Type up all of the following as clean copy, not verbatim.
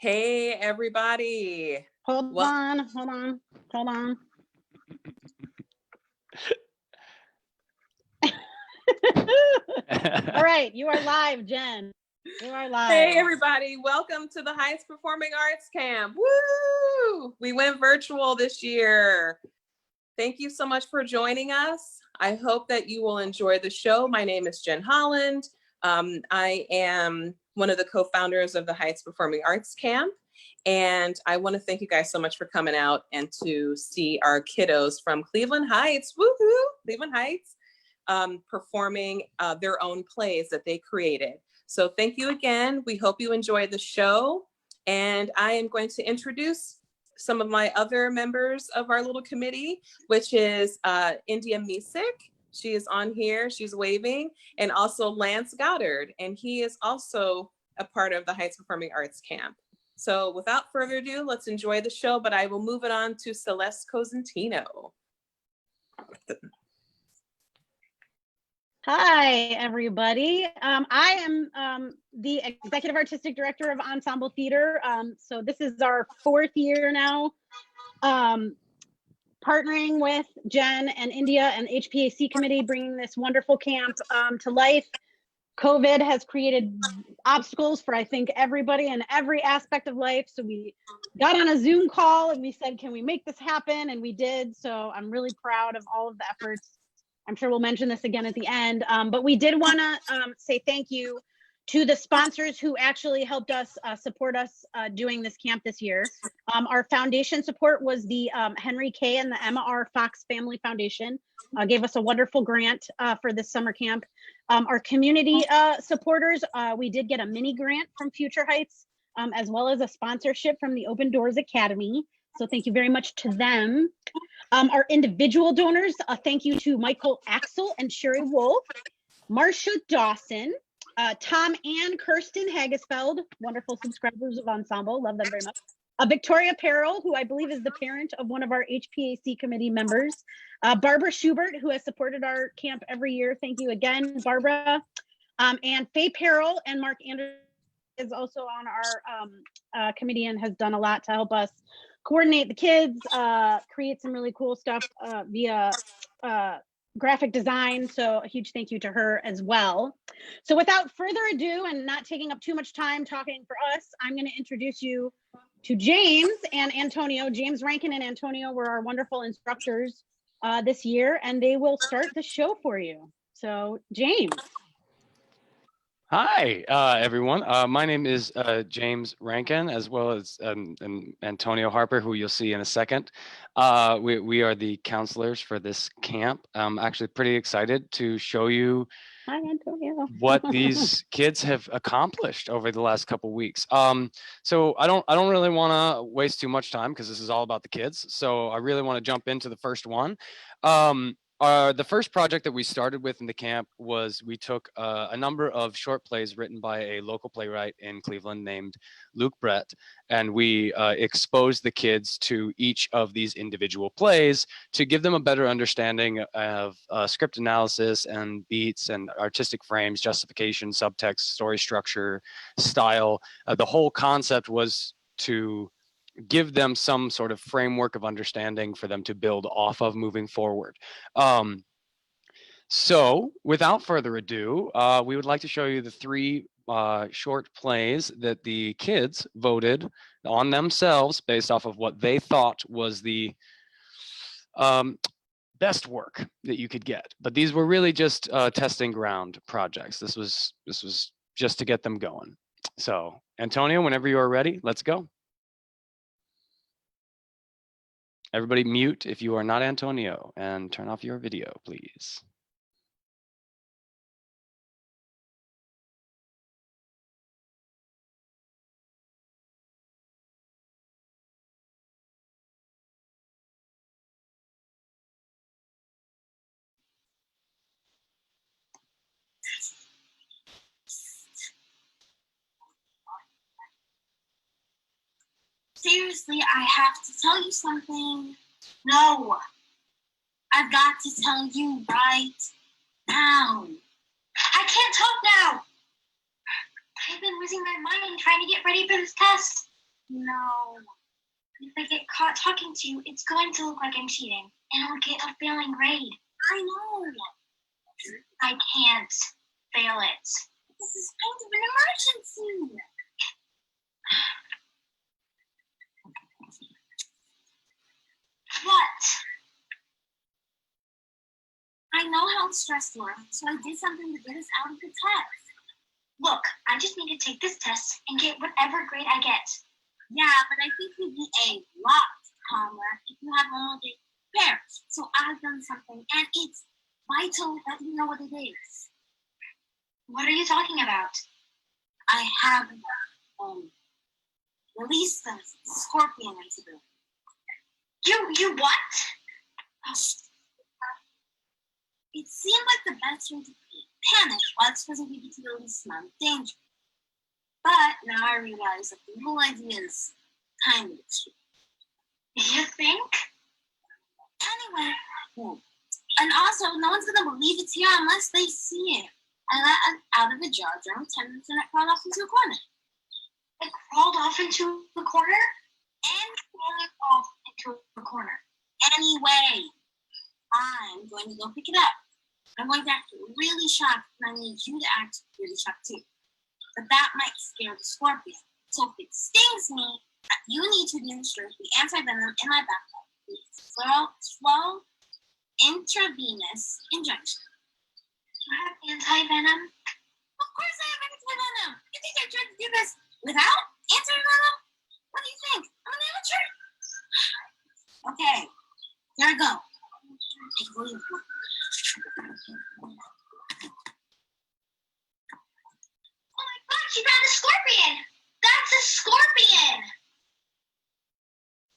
Hey, everybody. Hold Well, on. All right, you are live, Jen. You are live. Hey, everybody. Welcome to the Heights Performing Arts Camp. Woo! We went virtual this year. Thank you so much for joining us. I hope that you will enjoy the show. My name is Jen Holland. I am one of the co-founders of the Heights Performing Arts Camp. And I want to thank you guys so much for coming out and to see our kiddos from Cleveland Heights, woohoo, Cleveland Heights, performing their own plays that they created. So thank you again. We hope you enjoy the show. And I am going to introduce some of my other members of our little committee, which is India Misik. She is on here, she's waving, and also Lance Goddard. And he is also a part of the Heights Performing Arts Camp. So without further ado, let's enjoy the show, but I will move it on to Celeste Cosentino. Hi, everybody. I am the Executive Artistic Director of Ensemble Theater. So this is our 4th year now, partnering with Jen and India and HPAC committee, bringing this wonderful camp to life. COVID has created obstacles for, I think, everybody in every aspect of life. So we got on a Zoom call and we said, can we make this happen? And we did. So I'm really proud of all of the efforts. I'm sure we'll mention this again at the end. But we did want to say thank you to the sponsors who actually helped us support us doing this camp this year. Our foundation support was the Henry K. and the Emma R. Fox Family Foundation, gave us a wonderful grant for this summer camp. Our community supporters, we did get a mini grant from Future Heights, as well as a sponsorship from the Open Doors Academy. So thank you very much to them. Our individual donors, thank you to Michael Axel and Sherry Wolf, Marcia Dawson, Tom and Kirsten Hagesfeld, wonderful subscribers of Ensemble, love them very much. Victoria Perrell, who I believe is the parent of one of our HPAC committee members. Barbara Schubert, who has supported our camp every year. Thank you again, Barbara. And Faye Perrell and Mark Anderson is also on our committee and has done a lot to help us coordinate the kids, create some really cool stuff via graphic design. So a huge thank you to her as well. So without further ado and not taking up too much time talking for us, I'm going to introduce you to James and Antonio. James Rankin and Antonio were our wonderful instructors this year, and they will start the show for you. So James. Hi, everyone. My name is James Rankin, as well as Antonio Harper, who you'll see in a second. We are the counselors for this camp. I'm actually pretty excited to show you Hi, Antonio. what these kids have accomplished over the last couple weeks. So I don't really want to waste too much time because this is all about the kids. So I really want to jump into the first one. The first project that we started with in the camp was we took a number of short plays written by a local playwright in Cleveland named Luke Brett, and we exposed the kids to each of these individual plays to give them a better understanding of script analysis and beats and artistic frames, justification, subtext, story structure, style. The whole concept was to give them some sort of framework of understanding for them to build off of moving forward. So without further ado, we would like to show you the 3 short plays that the kids voted on themselves based off of what they thought was the best work that you could get. But these were really just testing ground projects. This was just to get them going. So Antonio, whenever you are ready, let's go. Everybody mute if you are not Antonio and turn off your video, please. Seriously, I have to tell you something. No, I've got to tell you right now. I can't talk now. I've been losing my mind trying to get ready for this test. No. If I get caught talking to you, it's going to look like I'm cheating, and I'll get a failing grade. I know. I can't fail it. This is kind of an emergency. What? I know how stressed you are, so I did something to get us out of the test. Look, I just need to take this test and get whatever grade I get. Yeah, but I think you'd be a lot calmer if you had one more day to prepare. So I've done something, and it's vital that you know what it is. What are you talking about? I have released the scorpion into the... You what? It seemed like the best way to panic while exposing people to the least amount of danger. But now I realize that the whole idea is kind of extreme. You think? Anyway, and also, no one's gonna believe it's here unless they see it. I let it out of the jar during 10 minutes and it crawled off into a corner. It crawled off into the corner? And crawled off into the corner. Anyway, I'm going to go pick it up. I'm going to act really shocked, and I need you to act really shocked too. But that might scare the scorpion. So if it stings me, you need to administer the anti-venom in my backpack. Slow intravenous injection. You have anti-venom? Of course I have anti-venom. You think I tried to do this without anti-venom? What do you think? I'm an amateur? Okay, here I go. I believe you. Oh my God, she found a scorpion! That's a scorpion!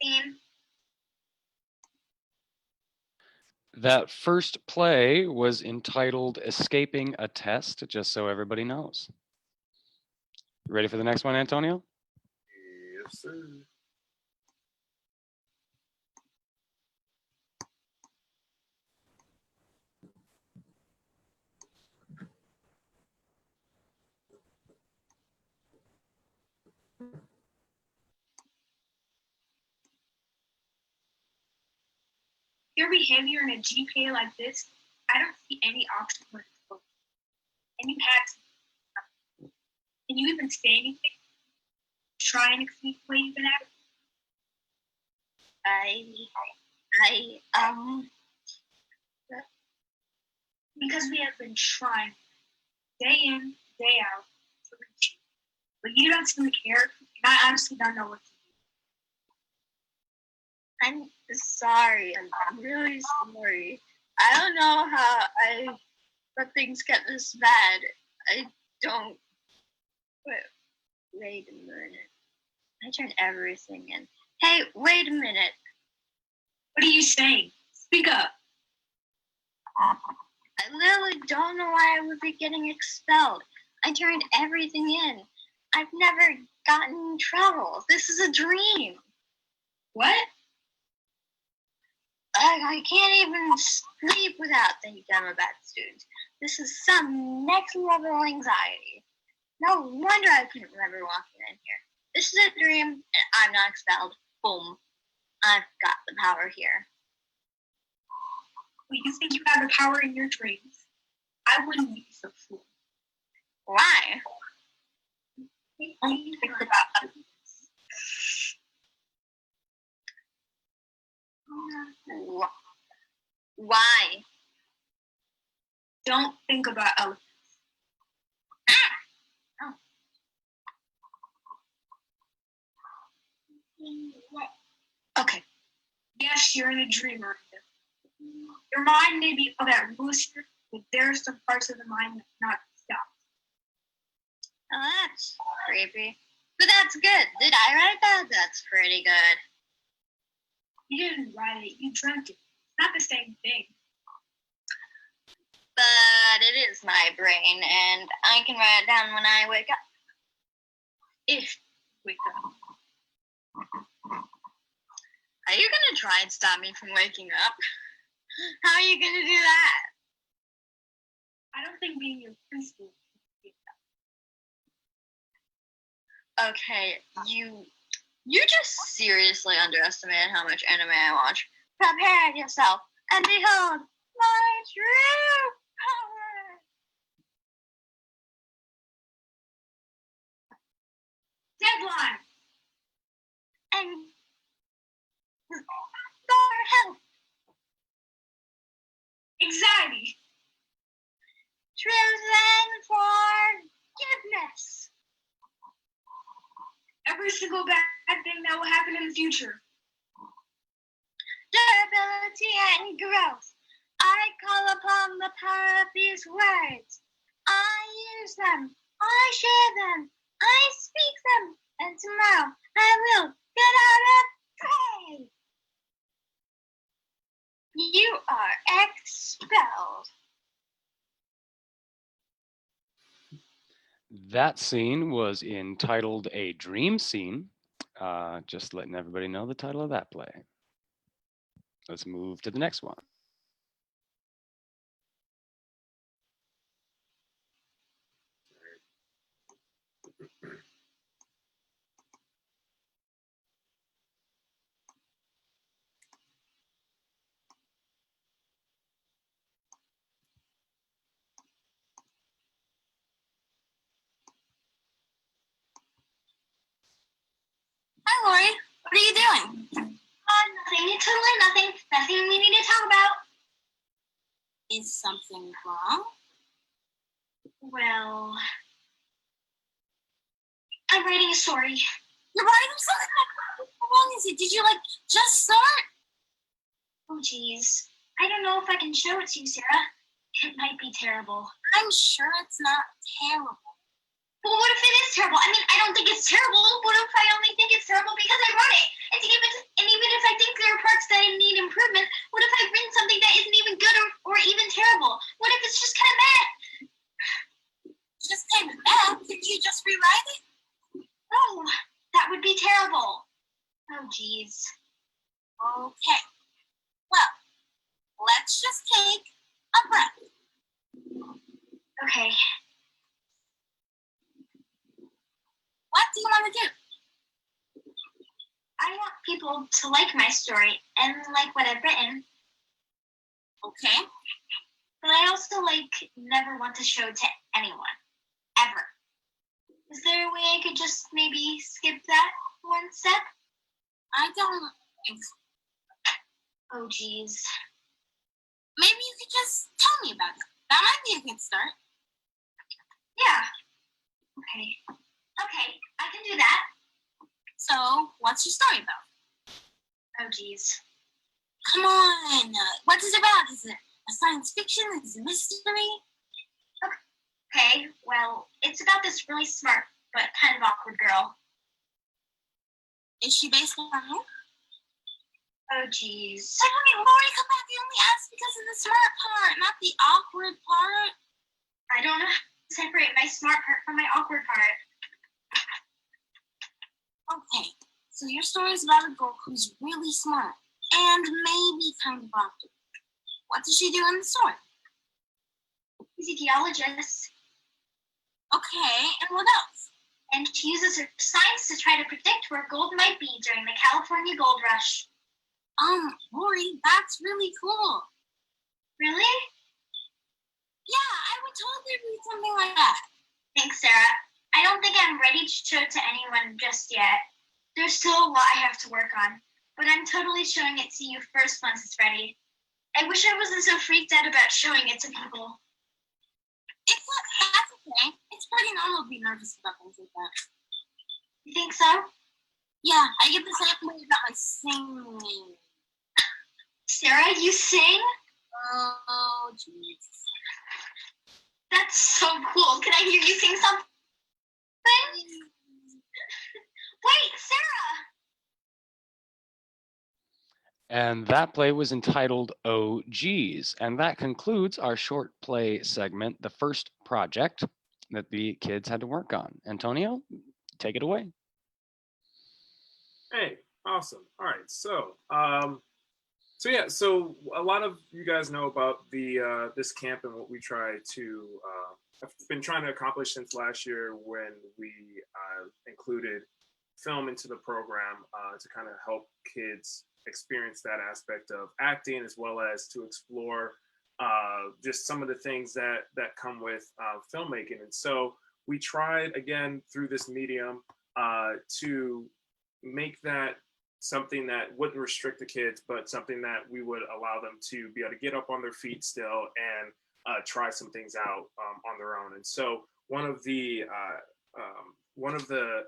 Scene. That first play was entitled Escaping a Test, just so everybody knows. Ready for the next one, Antonio? Yes, sir. Your behavior in a GPA like this, I don't see any option for it. And you had to. Can you even say anything? Try and explain the way you've been acting? Because we have been trying day in, day out to reach you. But you don't seem to care, and I honestly don't know what to do. I'm sorry. I'm really sorry. I don't know how I let things get this bad. I don't. Wait a minute. I turned everything in. Hey, wait a minute. What are you saying? Speak up. I literally don't know why I would be getting expelled. I turned everything in. I've never gotten in trouble. This is a dream. What? I can't even sleep without thinking I'm a bad student. This is some next level anxiety. No wonder I couldn't remember walking in here. This is a dream, and I'm not expelled. Boom. I've got the power here. Well, you think you have the power in your dreams? I wouldn't be so foolish. Why? Only think about others. Why? Don't think about elephants. Okay. Yes, you're in a dream right now. Your mind may be all that booster, but there are some parts of the mind that not stop. Oh, that's creepy. But that's good. Did I write that? That's pretty good. You didn't write it, you dreamt it. It's not the same thing. But it is my brain, and I can write it down when I wake up. If you wake up. Are you gonna try and stop me from waking up? How are you gonna do that? I don't think being your principal can do Okay, you You just seriously underestimated how much anime I watch. Prepare yourself and behold my true power. Deadline. And health. Anxiety. Truth and forgiveness. Every single bad thing that will happen in the future. Durability and growth. I call upon the power of these words. I use them. I share them. I speak them. And tomorrow I will get out of pray. You are expelled. That scene was entitled A Dream Scene. Just letting everybody know the title of that play. Let's move to the next one. Hi, Lori. What are you doing? Nothing. Totally nothing. Nothing we need to talk about. Is something wrong? Well, I'm writing a story. You're writing something? How long is it? Did you just start? Oh, geez. I don't know if I can show it to you, Sarah. It might be terrible. I'm sure it's not terrible. Well, what if it is terrible? I mean, I don't think it's terrible. What if I only think it's terrible because I wrote it? And even if I think there are parts that need improvement, what if I've written something that isn't even good or even terrible? What if it's just kind of bad? Just kind of bad. Could you just rewrite it? Oh, that would be terrible. Oh, geez. Okay. Well, let's just take a breath. Okay. What do you want to do? I want people to like my story and like what I've written. Okay. But I also never want to show it to anyone. Ever. Is there a way I could just maybe skip that one step? I don't think so. Oh, geez. Maybe you could just tell me about it. That might be a good start. Yeah. Okay. Okay, I can do that. So, what's your story about? Oh, geez. Come on. What is it about? Is it a science fiction? Is it a mystery? Okay, well, it's about this really smart but kind of awkward girl. Is she based on you? Oh, geez. Hey, Lori, come back. You only asked because of the smart part, not the awkward part. I don't know how to separate my smart part from my awkward part. Okay, so your story is about a girl who's really smart and maybe kind of awkward. What does she do in the story? She's a geologist. Okay, and what else? And she uses her science to try to predict where gold might be during the California gold rush. Lori, that's really cool. Really? Yeah, I would totally read something like that. Thanks, Sarah. I don't think I'm ready to show it to anyone just yet. There's still a lot I have to work on, but I'm totally showing it to you first once it's ready. I wish I wasn't so freaked out about showing it to people. That's okay. It's pretty normal to be nervous about things like that. You think so? Yeah, I get the same way about my singing. Sarah, you sing? Oh, jeez. That's so cool. Can I hear you sing something? Wait, Sarah! And that play was entitled Oh Geez. And that concludes our short play segment, the first project that the kids had to work on. Antonio, take it away. Hey, awesome. All right, so so a lot of you guys know about the this camp and what we try to have been trying to accomplish since last year when we included film into the program to kind of help kids experience that aspect of acting, as well as to explore just some of the things that come with filmmaking. And so we tried again through this medium to make that something that wouldn't restrict the kids, but something that we would allow them to be able to get up on their feet still and try some things out on their own. And so one of the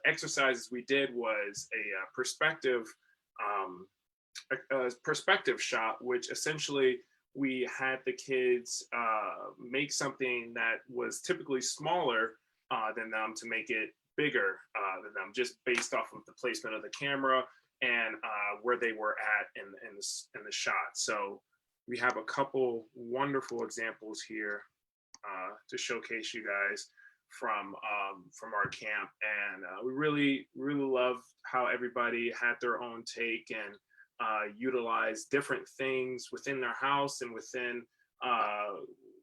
exercises we did was a perspective shot, which essentially we had the kids make something that was typically smaller than them to make it bigger than them, just based off of the placement of the camera and where they were at in the shot. So we have a couple wonderful examples here to showcase you guys from our camp, and we really love how everybody had their own take and utilized different things within their house and within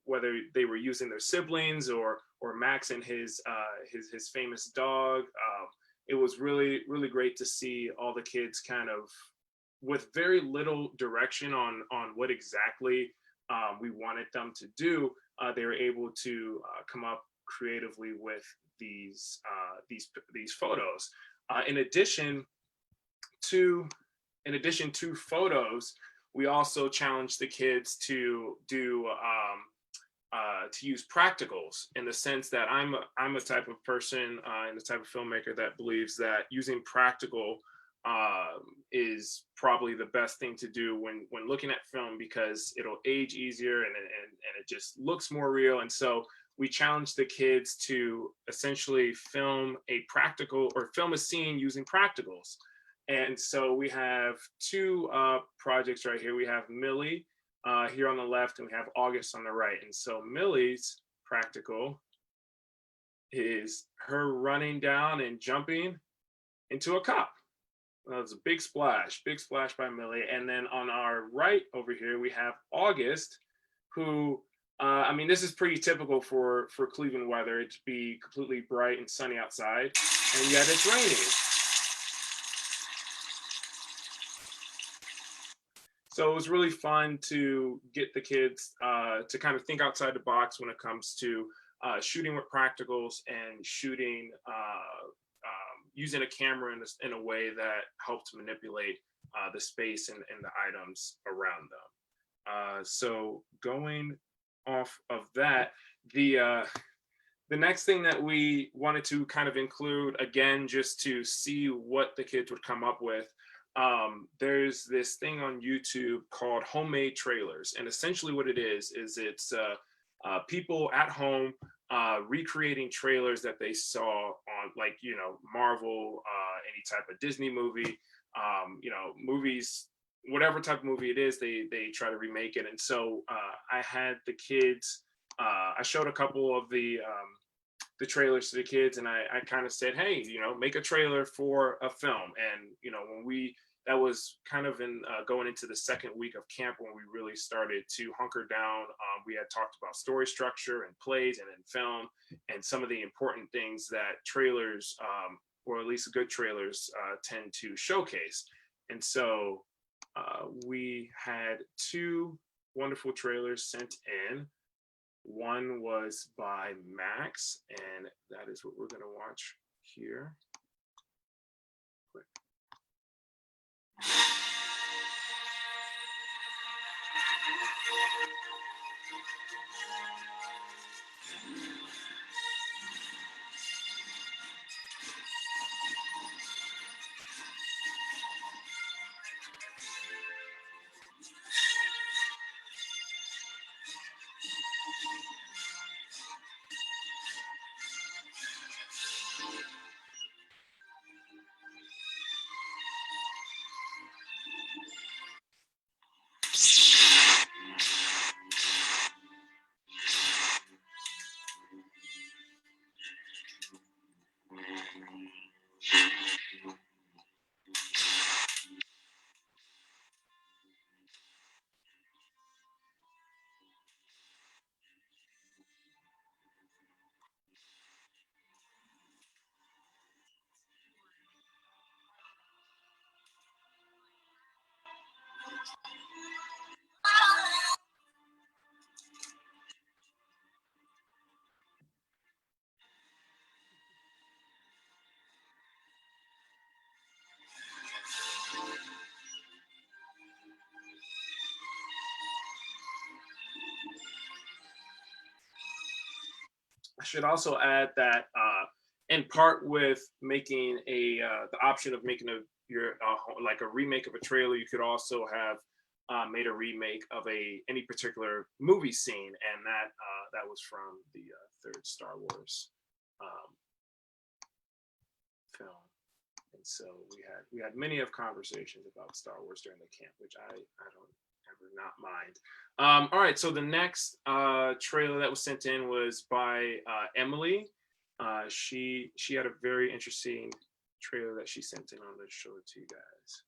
whether they were using their siblings or Max and his famous dog. It was really great to see all the kids kind of with very little direction on what exactly we wanted them to do. They were able to come up creatively with these photos. In addition to photos, we also challenged the kids to do to use practicals, in the sense that I'm a type of person and the type of filmmaker that believes that using practical is probably the best thing to do when looking at film, because it'll age easier and it just looks more real. And so we challenged the kids to essentially film a scene using practicals. And so we have two projects right here. We have Millie here on the left, and we have August on the right. And so Millie's practical is her running down and jumping into a cup. That was a big splash by Millie. And then on our right over here, we have August, who, I mean, this is pretty typical for Cleveland weather. It'd be completely bright and sunny outside, and yet it's raining. So it was really fun to get the kids to kind of think outside the box when it comes to shooting with practicals and shooting using a camera in a way that helped manipulate the space and the items around them. So going off of that, the next thing that we wanted to kind of include, again, just to see what the kids would come up with, there's this thing on YouTube called homemade trailers. And essentially what it is it's people at home recreating trailers that they saw on, like, you know, Marvel, any type of Disney movie, you know, movies, whatever type of movie it is, they try to remake it. And so I had the kids, I showed a couple of the trailers to the kids, and I kind of said, hey, you know, make a trailer for a film. And, you know, that was kind of in going into the second week of camp when we really started to hunker down. We had talked about story structure and plays and in film, and some of the important things that trailers, or at least good trailers, tend to showcase. And so we had two wonderful trailers sent in. One was by Max, and that is what we're going to watch here. Quick. should also add that in part with making the option of making like a remake of a trailer, you could also have made a remake of any particular movie scene, and that was from the third Star Wars film. And so we had many of conversations about Star Wars during the camp, which I don't ever not mind. All right, so the next trailer that was sent in was by Emily. She had a very interesting trailer that she sent in. I'm going to show it to you guys.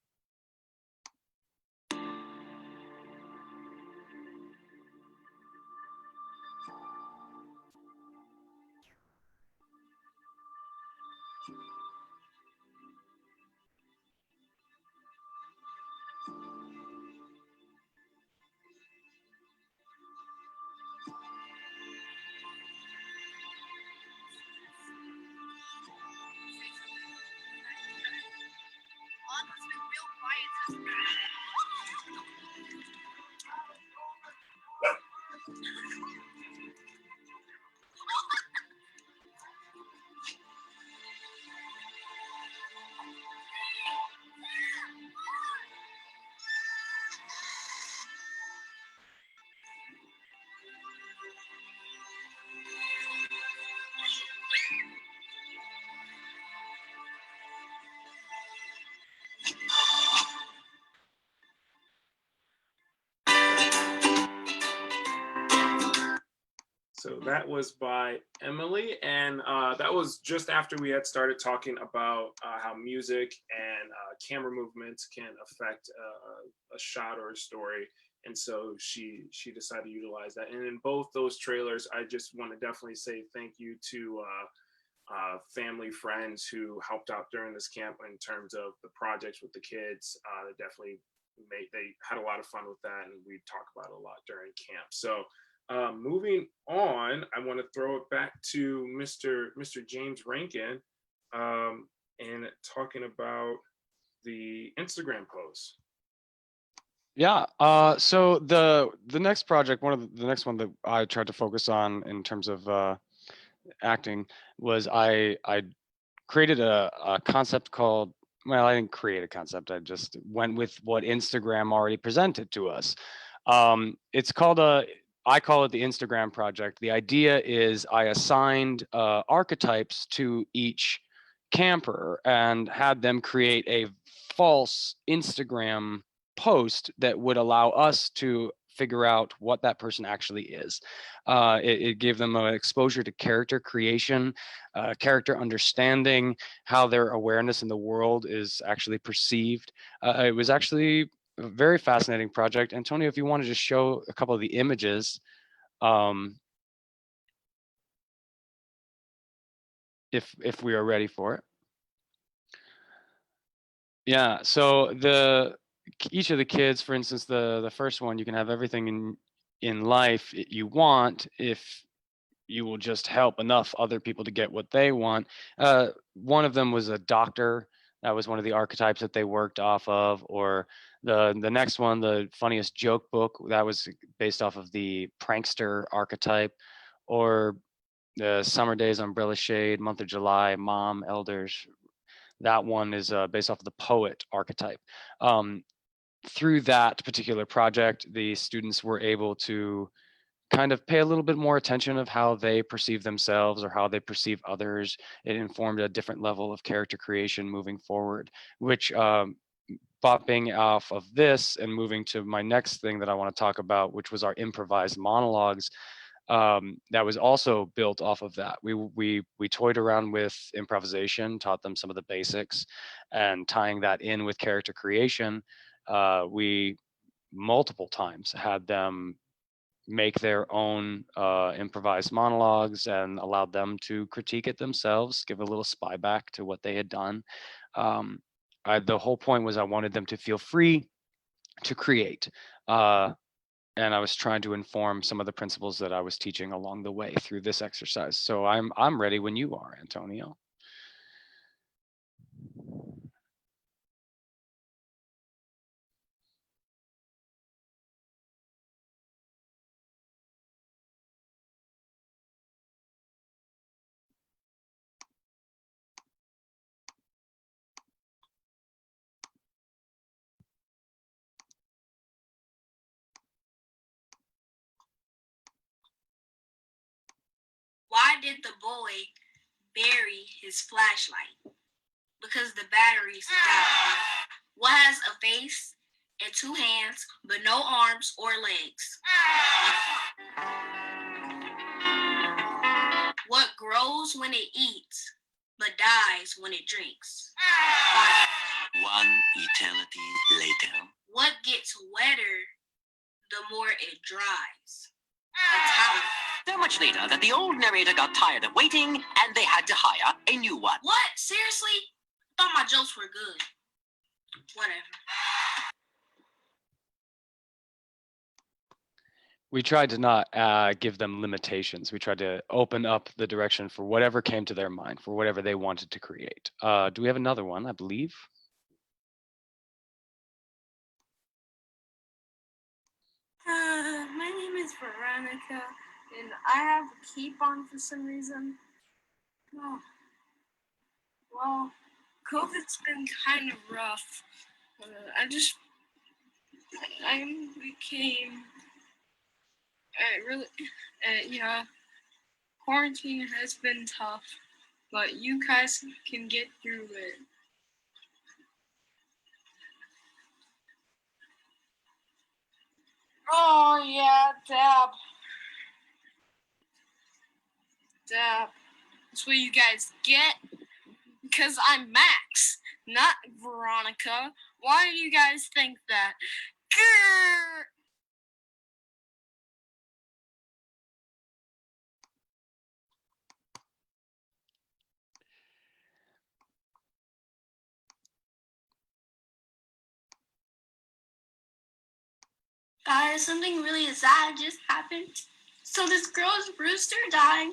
So that was by Emily, and that was just after we had started talking about how music and camera movements can affect a shot or a story. And so she decided to utilize that. And in both those trailers, I just want to definitely say thank you to family, friends who helped out during this camp in terms of the projects with the kids. They had a lot of fun with that, and we talked about it a lot during camp. So moving on, I want to throw it back to Mr. James Rankin and talking about the Instagram post. Yeah. So the next project, the next one that I tried to focus on in terms of acting was I created a concept called, well, I didn't create a concept. I just went with what Instagram already presented to us. It's called I call it the Instagram project. The idea is I assigned archetypes to each camper and had them create a false Instagram post that would allow us to figure out what that person actually is. It gave them an exposure to character creation, character understanding, how their awareness in the world is actually perceived. It was actually a very fascinating project. Antonio, if you wanted to show a couple of the images, if we are ready for it. Yeah, so each of the kids, for instance, the first one, you can have everything in life you want if you will just help enough other people to get what they want. One of them was a doctor. That was one of the archetypes that they worked off of. Or the next one, the funniest joke book, that was based off of the prankster archetype. Or the summer days, umbrella shade, month of July, mom, elders. That one is based off of the poet archetype. Through that particular project, the students were able to kind of pay a little bit more attention of how they perceive themselves or how they perceive others. It informed a different level of character creation moving forward, which bopping off of this and moving to my next thing that I want to talk about, which was our improvised monologues. That was also built off of that. We toyed around with improvisation, taught them some of the basics, and tying that in with character creation. We multiple times had them make their own improvised monologues and allowed them to critique it themselves, give a little spy back to what they had done. The whole point was I wanted them to feel free to create. And I was trying to inform some of the principles that I was teaching along the way through this exercise. So I'm ready when you are, Antonio. why did the boy bury his flashlight? Because the batteries died. What has a face and 2 hands, but no arms or legs? What grows when it eats, but dies when it drinks? One eternity later. What gets wetter the more it dries? A towel. So much later that the old narrator got tired of waiting and they had to hire a new one. What? Seriously? I thought my jokes were good. Whatever. We tried to not give them limitations. We tried to open up the direction for whatever came to their mind, for whatever they wanted to create. Do we have another one, I believe? My name is Veronica, and I have a keep on for some reason. Oh, well, COVID's been kind of rough. Quarantine has been tough, but you guys can get through it. Oh yeah, Dab. That's what you guys get. Because I'm Max, not Veronica. Why do you guys think that? Grr! Guys, something really sad just happened. So this girl's rooster died.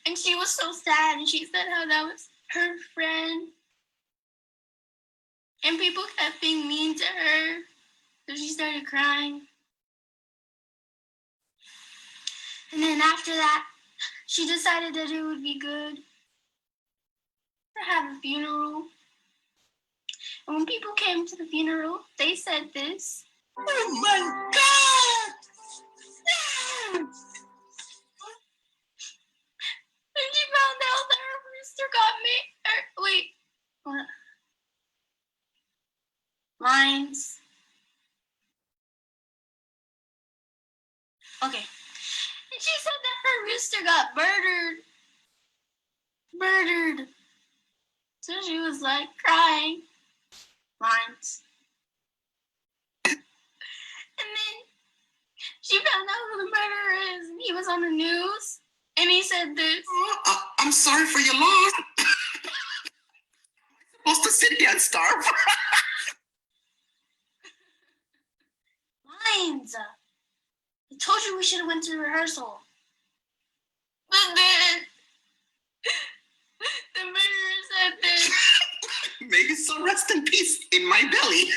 And she was so sad, and she said how that was her friend. And people kept being mean to her. So she started crying. And then after that, she decided that it would be good to have a funeral. And when people came to the funeral, they said this. Oh my God! And she found out that her rooster got wait, what? Lines. Okay. And she said that her rooster got murdered. Murdered. So she was like crying. Lines. And then she found out who the murderer is, and he was on the news. And he said this. I'm sorry for your loss. I'm supposed to sit here and starve. Lines. I told you we should have went to rehearsal. But then the murderer said this. May his soul rest in peace in my belly.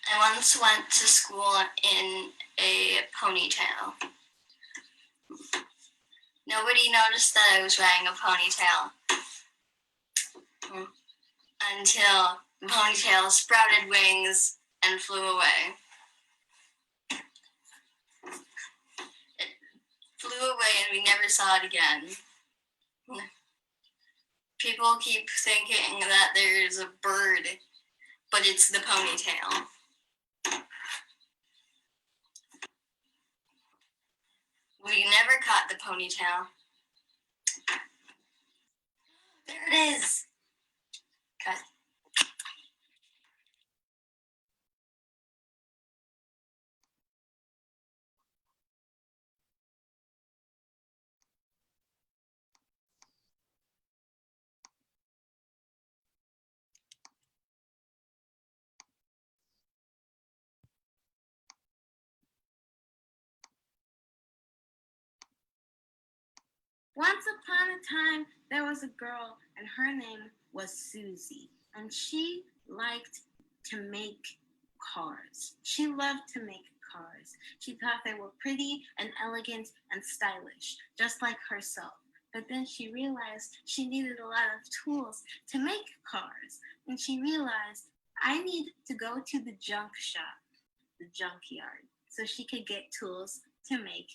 I once went to school in a ponytail. Nobody noticed that I was wearing a ponytail until the ponytail sprouted wings and flew away. It flew away and we never saw it again. People keep thinking that there's a bird, but it's the ponytail. We never caught the ponytail. There it is. Cut. Once upon a time, there was a girl, and her name was Susie, and she liked to make cars. She loved to make cars. She thought they were pretty and elegant and stylish, just like herself. But then she realized she needed a lot of tools to make cars. And she realized, I need to go to the junk shop, the junkyard, so she could get tools to make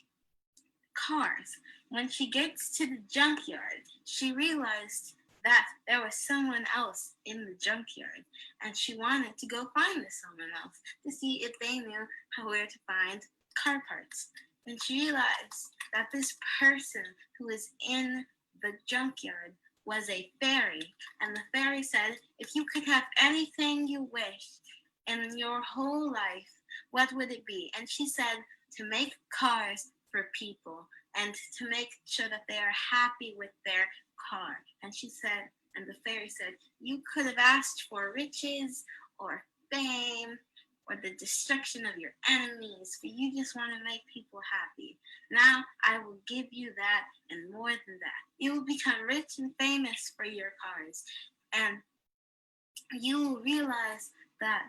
cars. When she gets to the junkyard, she realized that there was someone else in the junkyard, and she wanted to go find this someone else to see if they knew where to find car parts. And she realized that this person who was in the junkyard was a fairy, and the fairy said, if you could have anything you wished in your whole life, what would it be? And she said, to make cars for people and to make sure that they are happy with their car. And she said, and the fairy said, you could have asked for riches or fame or the destruction of your enemies, but you just want to make people happy. Now I will give you that and more than that. You will become rich and famous for your cars, and you will realize that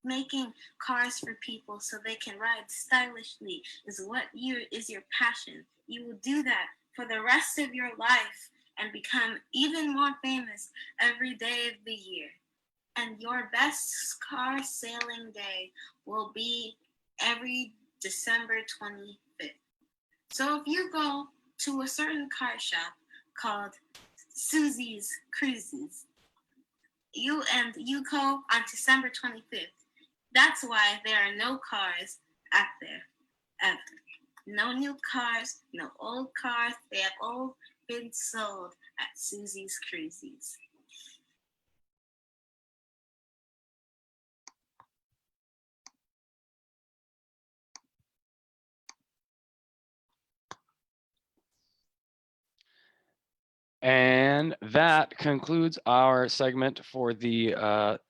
making cars for people so they can ride stylishly is your passion. You will do that for the rest of your life and become even more famous every day of the year. And your best car sailing day will be every December 25th. So if you go to a certain car shop called Susie's Cruises, you go on December 25th. That's why there are no cars out there, ever. No new cars, no old cars. They have all been sold at Susie's Cruises. And that concludes our segment for the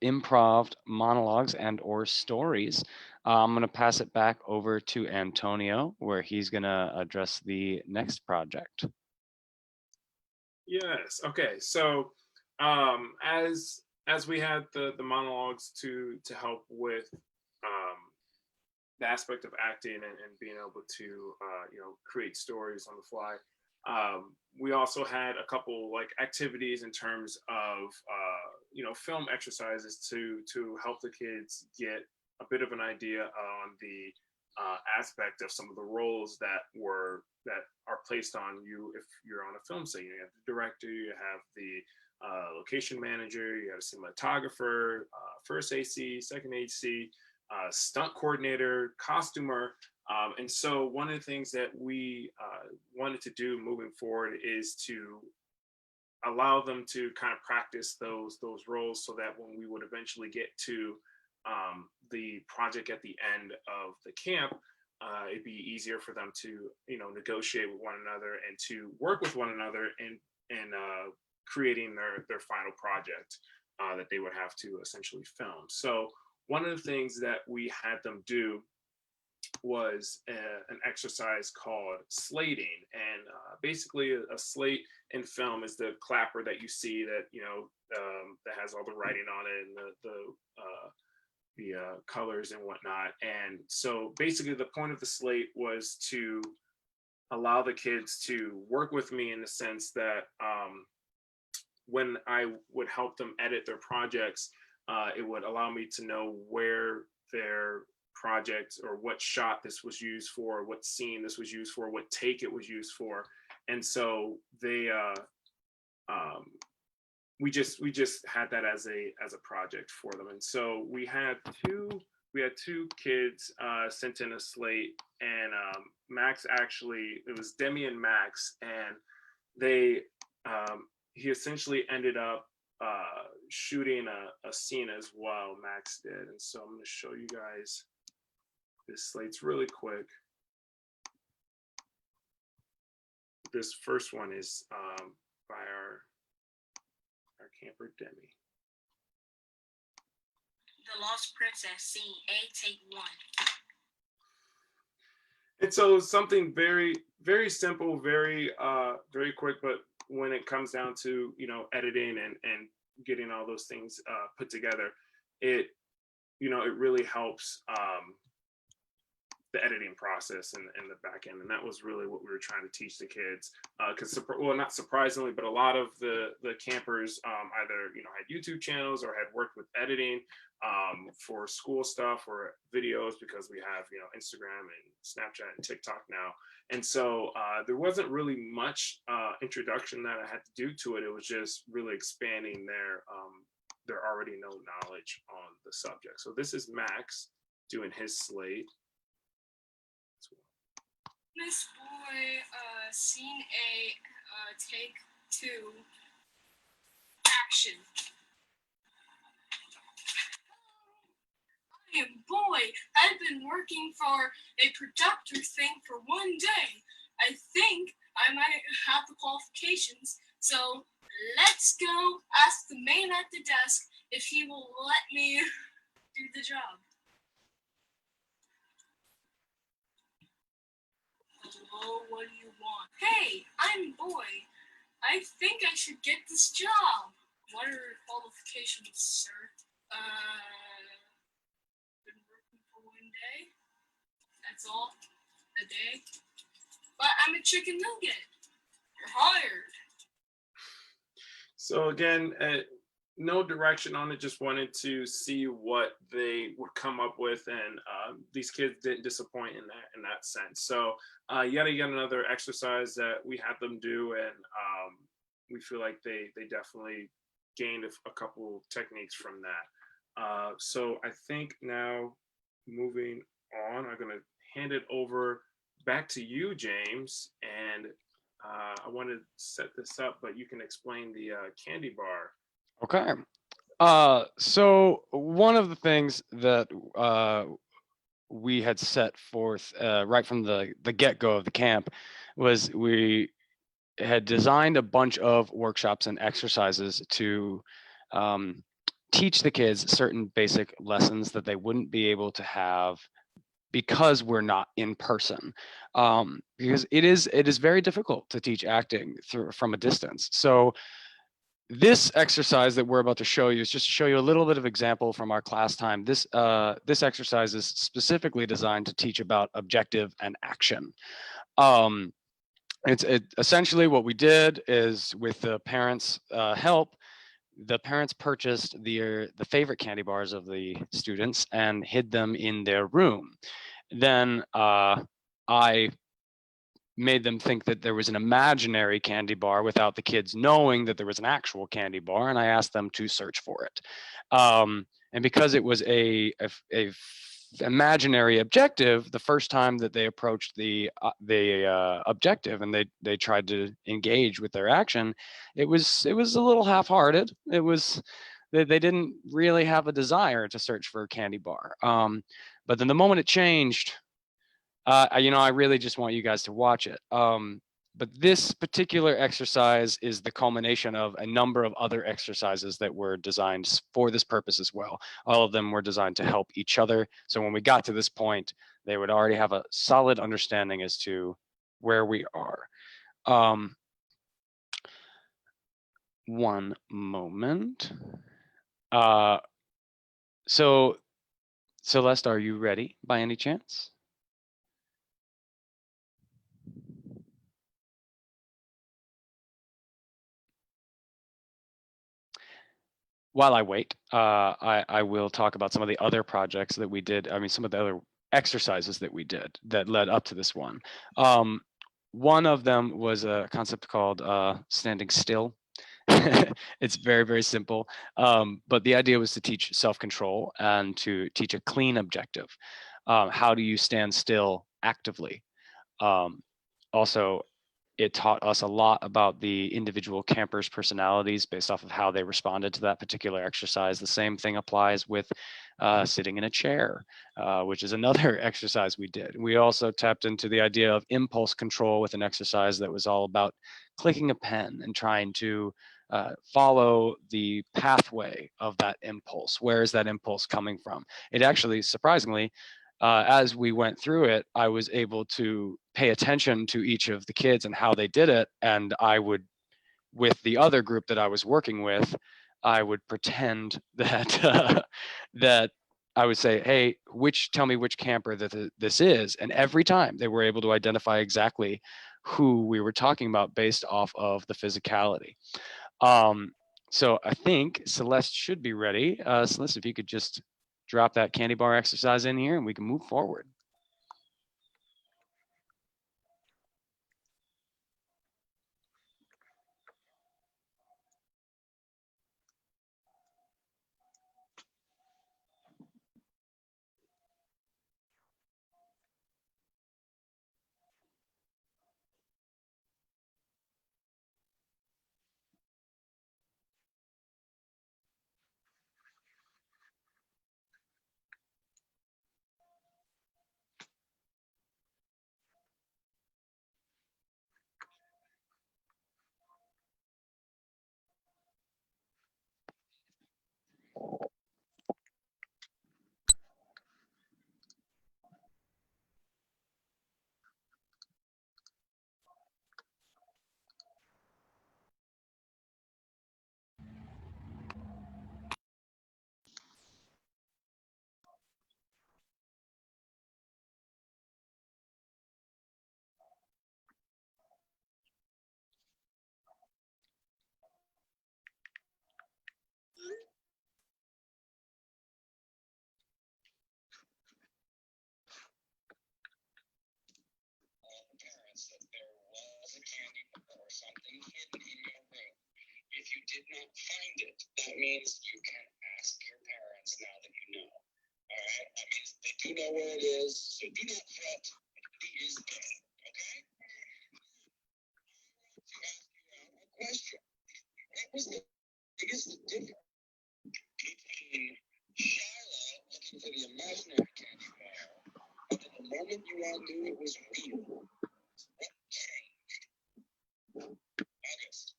improv monologues and or stories. I'm going to pass it back over to Antonio, where he's going to address the next project. Yes. Okay. So as we had the monologues to help with the aspect of acting and being able to create stories on the fly, we also had a couple like activities in terms of film exercises to help the kids get a bit of an idea on the aspect of some of the roles that are placed on you if you're on a film set. You have the director, you have the location manager, you have a cinematographer, first AC, second AC, stunt coordinator, costumer. And so one of the things that we wanted to do moving forward is to allow them to kind of practice those roles so that when we would eventually get to the project at the end of the camp, it'd be easier for them to negotiate with one another and to work with one another in creating their final project that they would have to essentially film. So one of the things that we had them do was an exercise called slating, and basically a slate in film is the clapper that you see that that has all the writing on it and the colors and whatnot. And so basically the point of the slate was to allow the kids to work with me in the sense that when I would help them edit their projects, it would allow me to know where their project or what shot this was used for, what scene this was used for, what take it was used for. And so they we just had that as a project for them. And so we had two kids sent in a slate, and Max, actually it was Demi and Max, and they he essentially ended up shooting a scene as well, Max did. And so I'm going to show you guys this slates really quick. This first one is by our camper Demi. The Lost Princess, scene A, take 1. And so something very, very simple, very very quick, but when it comes down to, you know, editing and getting all those things put together, it, you know, it really helps the editing process and the back end. And that was really what we were trying to teach the kids. Because, well, not surprisingly, but a lot of the campers either, you know, had YouTube channels or had worked with editing for school stuff or videos, because we have, you know, Instagram and Snapchat and TikTok now. And so there wasn't really much introduction that I had to do to it. It was just really expanding their already known knowledge on the subject. So this is Max doing his slate. Miss Boy, scene A, take 2, action. I am Boy. I've been working for a productive thing for one day. I think I might have the qualifications, so let's go ask the man at the desk if he will let me do the job. Hello, what do you want? Hey, I'm Boy. I think I should get this job. What are your qualifications, sir? Been working for one day. That's all. A day. But I'm a chicken nugget. You're hired. So again, no direction on it, just wanted to see what they would come up with, and these kids didn't disappoint in that sense. So yet again, another exercise that we had them do, and we feel like they definitely gained a couple techniques from that. So I think now moving on, I'm gonna hand it over back to you, James, and I want to set this up, but you can explain the candy bar. Okay. So one of the things that we had set forth right from the get-go of the camp was we had designed a bunch of workshops and exercises to teach the kids certain basic lessons that they wouldn't be able to have because we're not in person, because it is very difficult to teach acting from a distance. So this exercise that we're about to show you is just to show you a little bit of example from our class time. This exercise is specifically designed to teach about objective and action. Essentially what we did is, with the parents' help, the parents purchased the favorite candy bars of the students and hid them in their room. Then I made them think that there was an imaginary candy bar without the kids knowing that there was an actual candy bar, and I asked them to search for it. And because it was a imaginary objective, the first time that they approached the objective and they tried to engage with their action, it was a little half-hearted. It was they didn't really have a desire to search for a candy bar. But then the moment it changed, I really just want you guys to watch it. But this particular exercise is the culmination of a number of other exercises that were designed for this purpose as well. All of them were designed to help each other. So when we got to this point, they would already have a solid understanding as to where we are. One moment. So Celeste, are you ready by any chance? While I wait, I will talk about some of the other projects that we did. I mean, some of the other exercises that we did that led up to this one. One of them was a concept called standing still. It's very, very simple. But the idea was to teach self-control and to teach a clean objective. How do you stand still actively? Also, it taught us a lot about the individual campers' personalities based off of how they responded to that particular exercise. The same thing applies with sitting in a chair, which is another exercise we did. We also tapped into the idea of impulse control with an exercise that was all about clicking a pen and trying to follow the pathway of that impulse. Where is that impulse coming from? It actually, surprisingly, as we went through it, I was able to pay attention to each of the kids and how they did it. And I would, with the other group that I was working with, I would pretend that that I would say, "Hey, tell me which camper that this is," and every time they were able to identify exactly who we were talking about based off of the physicality. Um, so I think Celeste should be ready. Celeste, if you could just drop that candy bar exercise in here, and we can move forward. Parents, that there was a candy bar or something hidden in your room. If you did not find it, that means you can ask your parents now that you know. All right? That means they do know where it is, so do not fret. It is there. Okay? To ask you a question. What was the biggest difference between Shiloh looking for the imaginary candy bar and the moment you all knew it was real? What changed? August.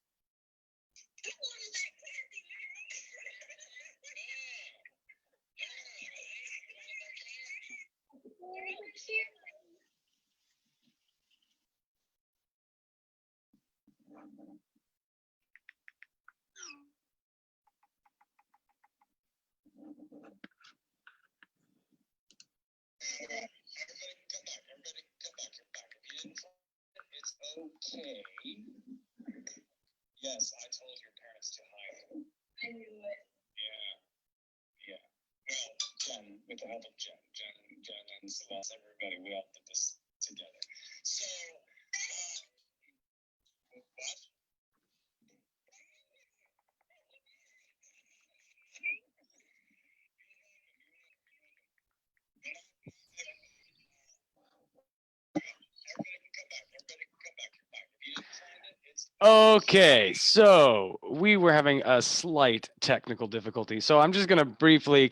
Everybody come back. Everybody come back. Come back. If you didn't find it, it's okay. Yes, I told your parents to hide it. I knew it. Yeah. Yeah. Well, Jen, with the help of Jen and Celeste, everybody, we all did this together. So, what? Okay, so we were having a slight technical difficulty. So I'm just going to briefly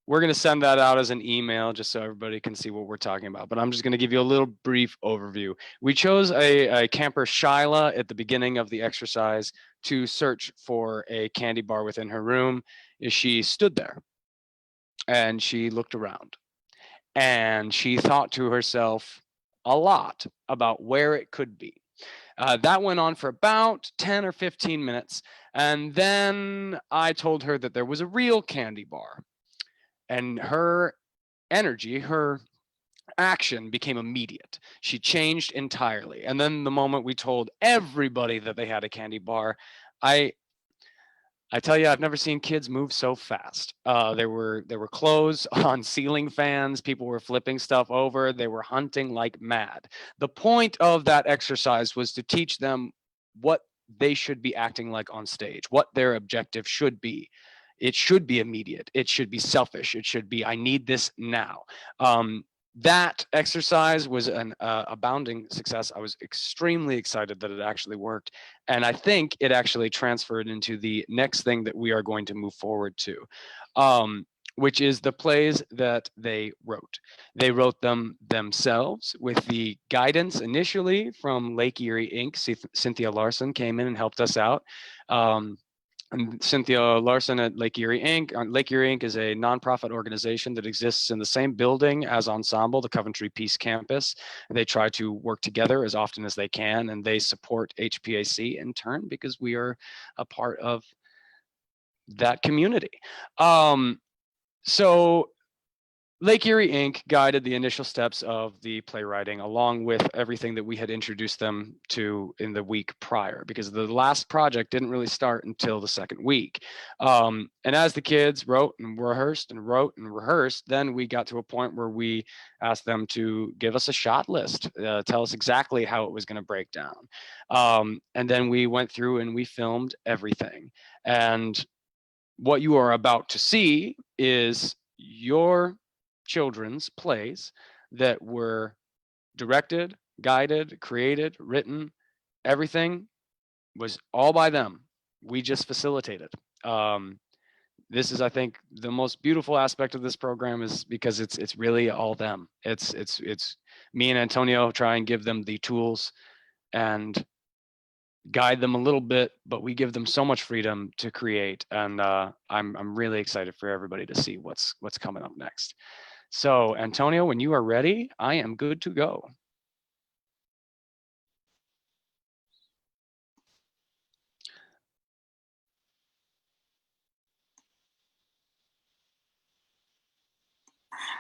we're going to send that out as an email just so everybody can see what we're talking about. But I'm just going to give you a little brief overview. We chose a camper, Shyla, at the beginning of the exercise to search for a candy bar within her room. She stood there and she looked around and she thought to herself a lot about where it could be. That went on for about 10 or 15 minutes. And then I told her that there was a real candy bar. And her energy, her action became immediate. She changed entirely. And then the moment we told everybody that they had a candy bar, I tell you, I've never seen kids move so fast. There were clothes on ceiling fans. People were flipping stuff over. They were hunting like mad. The point of that exercise was to teach them what they should be acting like on stage, what their objective should be. It should be immediate. It should be selfish. It should be, I need this now. That exercise was an abounding success. I was extremely excited that it actually worked. And I think it actually transferred into the next thing that we are going to move forward to, which is the plays that they wrote. They wrote them themselves with the guidance initially from Lake Erie Inc. Cynthia Larson came in and helped us out. I'm Cynthia Larson at Lake Erie Inc. Lake Erie Inc. is a nonprofit organization that exists in the same building as Ensemble, the Coventry Peace Campus. They try to work together as often as they can, and they support HPAC in turn because we are a part of that community. So Lake Erie Inc. guided the initial steps of the playwriting along with everything that we had introduced them to in the week prior, because the last project didn't really start until the second week. And as the kids wrote and rehearsed, then we got to a point where we asked them to give us a shot list, tell us exactly how it was going to break down. And then we went through and we filmed everything. And what you are about to see is your children's plays that were directed, guided, created, written. Everything was all by them. We just facilitated. This is, I think, the most beautiful aspect of this program is because it's really all them. It's me and Antonio try and give them the tools and guide them a little bit, but we give them so much freedom to create. And I'm really excited for everybody to see what's coming up next. So Antonio, when you are ready, I am good to go.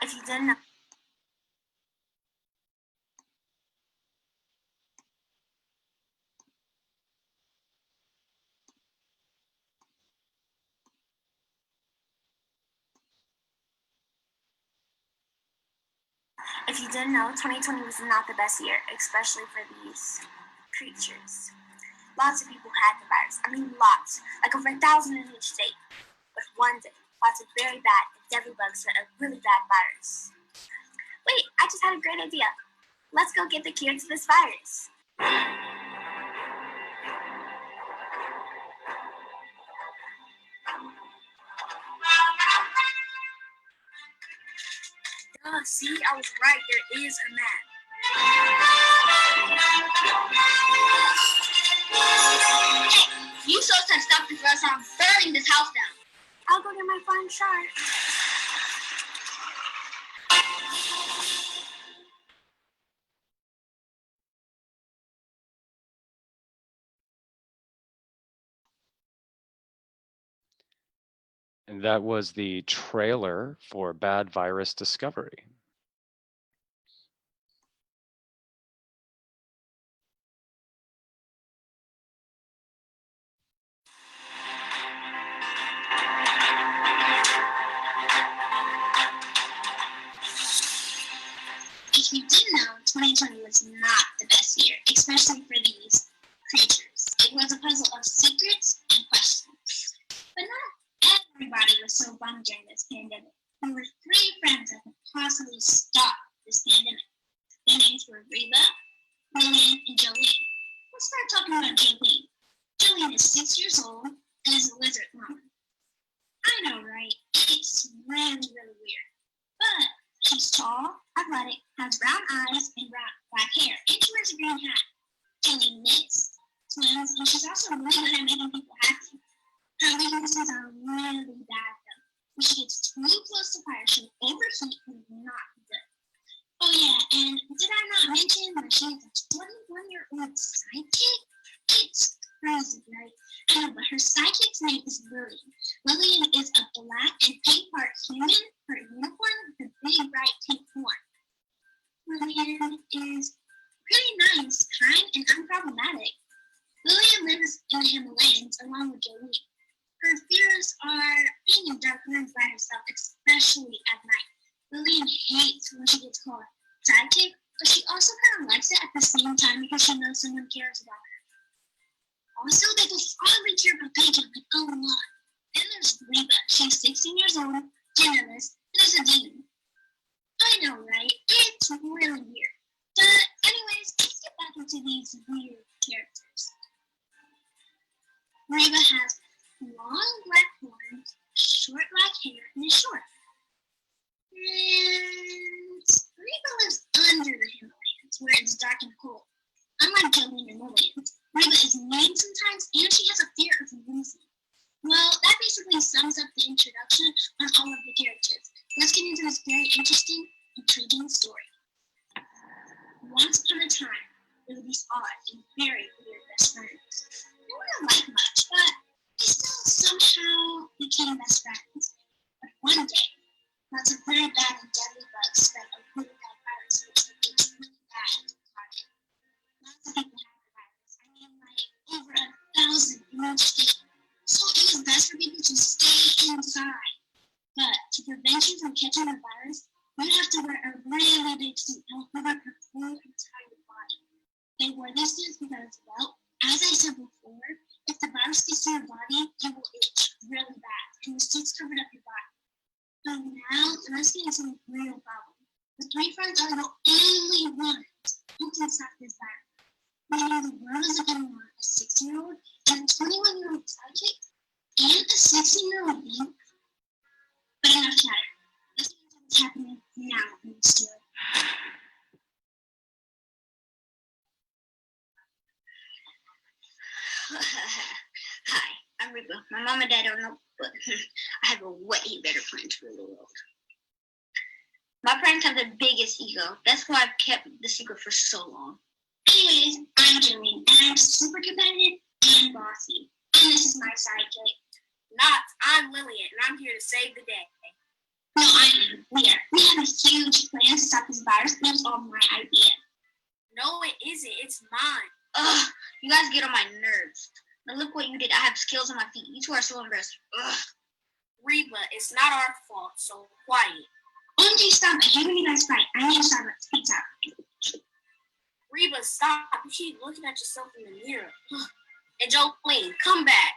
If you didn't know, If you didn't know, 2020 was not the best year, especially for these creatures. Lots of people had the virus. I mean, lots. Like over 1,000 in each state. But one day, lots of very bad and deadly bugs spread a really bad virus. Wait, I just had a great idea. Let's go get the cure to this virus. See, I was right. There is a map. Hey, you so such stuff before us, I'm burning this house down. I'll go get my fine chart. And that was the trailer for Bad Virus Discovery. If you didn't know, 2020 was not the best year, especially for these creatures. It was a puzzle of secrets and questions. But not everybody was so bummed during this pandemic. There were 3 friends that could possibly stop this pandemic. Their names were Reba, Lillian, and Jolene. Let's start talking about Jolene. Jolene is 6 years old and is a lizard mama. I know, right? It's really, really weird. But she's tall, athletic, has brown eyes and black hair, and she wears a green hat. Jolene knits, swims, and she's also really good at making people happy. Her weaknesses are really bad though. When she gets too close to fire, she'll overheat and not be good. Oh yeah, and did I not mention that she has a 21-year-old sidekick? It's crazy, right? I know, but her sidekick's name is Lillian. Lillian is a black and pink part human, her unicorn with a big bright pink horn. Lillian is pretty nice, kind, and unproblematic. Lillian lives in the Himalayas along with Jolene. Her fears are being in dark rooms by herself, especially at night. Lillian hates when she gets called sidekick, but she also kind of likes it at the same time because she knows someone cares about her. Also, they both always care about Benjamin a lot. Then there's Reba. She's 16 years old, genderless, and is a demon. I know, right? It's really weird. But anyways, let's get back into these weird characters. Reba has long black horns, short black hair, and is short. And Reba lives under the Himalayas, where it's dark and cold. Unlike Jolene and Lillian, Reba is mean sometimes, and she has a fear of losing. Well, that basically sums up the introduction on all of the characters. Let's get into this very interesting, intriguing story. Once upon a time, there were these odd and very weird best friends. They wouldn't like much, but they still somehow became best friends. But one day, lots of very bad and deadly bugs spread a really bad virus which would get really bad. Lots of people had the virus. I mean, like over 1,000 in each state. So it was best for people to stay inside. But to prevent you from catching the virus, you'd have to wear a really big suit that would cover your whole entire body. They wore these suits because, well, as I said before, if the virus gets to your body, you will itch really bad, and the suits covered up your body. But now, let's get into the real problem. The three friends are the only ones who can stop this virus. Meaning the world is depending on a 16-year-old and a 21-year-old sidekick and a 16-year-old being. But enough chatter. Let's get into what's happening now in the story. Hi, I'm Reba. My mom and dad don't know, but I have a way better plan for the world. My parents have the biggest ego. That's why I've kept the secret for so long. Anyways, I'm Julian, and I'm super competitive and bossy. And this is my sidekick. I'm Lillian, and I'm here to save the day. No, I am. We have a huge plan to stop this virus, and it was all my idea. No, it isn't. It's mine. Ugh, you guys get on my nerves. Now look what you did. I have scales on my feet. You two are so embarrassed. Ugh. Reba, it's not our fault, so quiet. OMG, stop. I hate when you guys fight. I need Starbucks pizza. Reba, stop. You keep looking at yourself in the mirror. And Jolene, come back.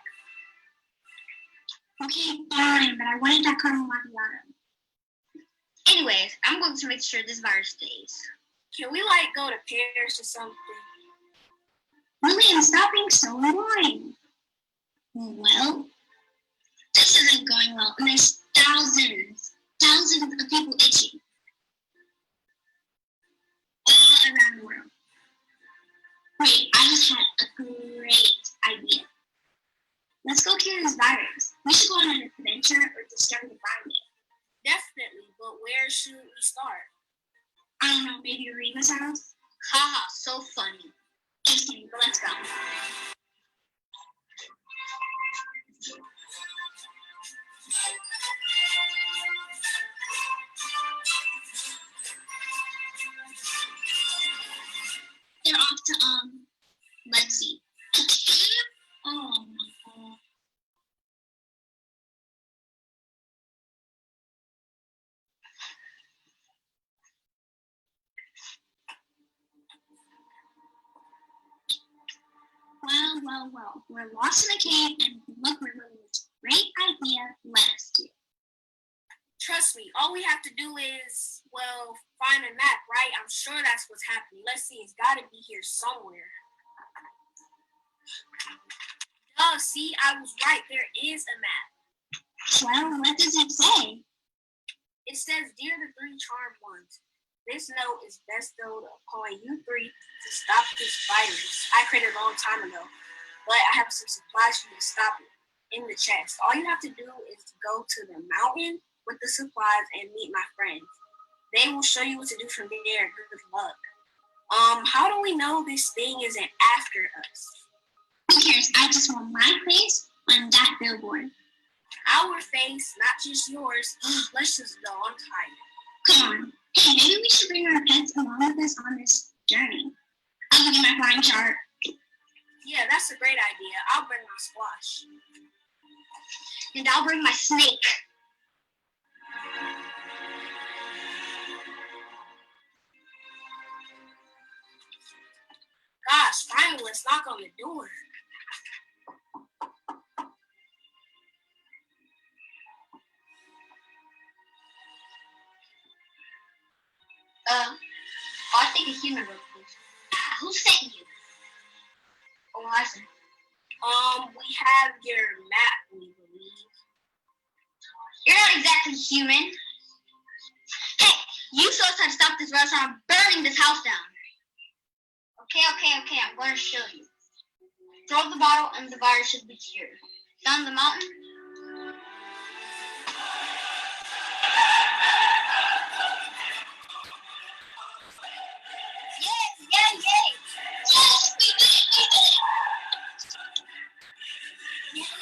Okay, fine, but I wanted that caramel macchiato. Anyways, I'm going to make sure this virus stays. Can we, go to Paris or something? Lillian, stop being so annoying. Well, this isn't going well, and there's thousands of people itching all around the world. Wait, I just had a great idea. Let's go cure this virus. We should go on an adventure or discover the virus. Definitely, but where should we start? I don't know, maybe Reba's house? Haha, so funny. Just kidding, but let's go. They're off to, let's see. A camp? Oh my god. Well. We're lost in a cave, and look where Lillian's great idea led us to. Trust me, all we have to do is, find a map, right? I'm sure that's what's happening. Let's see, it's got to be here somewhere. See, I was right. There is a map. Well, what does it say? It says, "Dear the three charmed ones, this note is bestowed upon you three to stop this virus I created a long time ago, but I have some supplies for you to stop it in the chest. All you have to do is to go to the mountain with the supplies and meet my friends. They will show you what to do from there. Good luck." How do we know this thing isn't after us? Who cares? I just want my face on that billboard. Our face, not just yours. Let's just go. I'm tired. Come on. Hey, maybe we should bring our pets along with us on this journey. I'll look at my flying chart. Yeah, that's a great idea. I'll bring my squash. And I'll bring my snake. Gosh, finally, let's knock on the door. I'll take a human real quick. Who sent you? Oh, I see. We have your map, we believe. You're not exactly human. Hey, you saw us how to stop this virus, or I'm burning this house down. Okay, I'm going to show you. Throw the bottle and the virus should be cured. Down the mountain? Yay! Yay! Yay! Yes! We did it! We did it!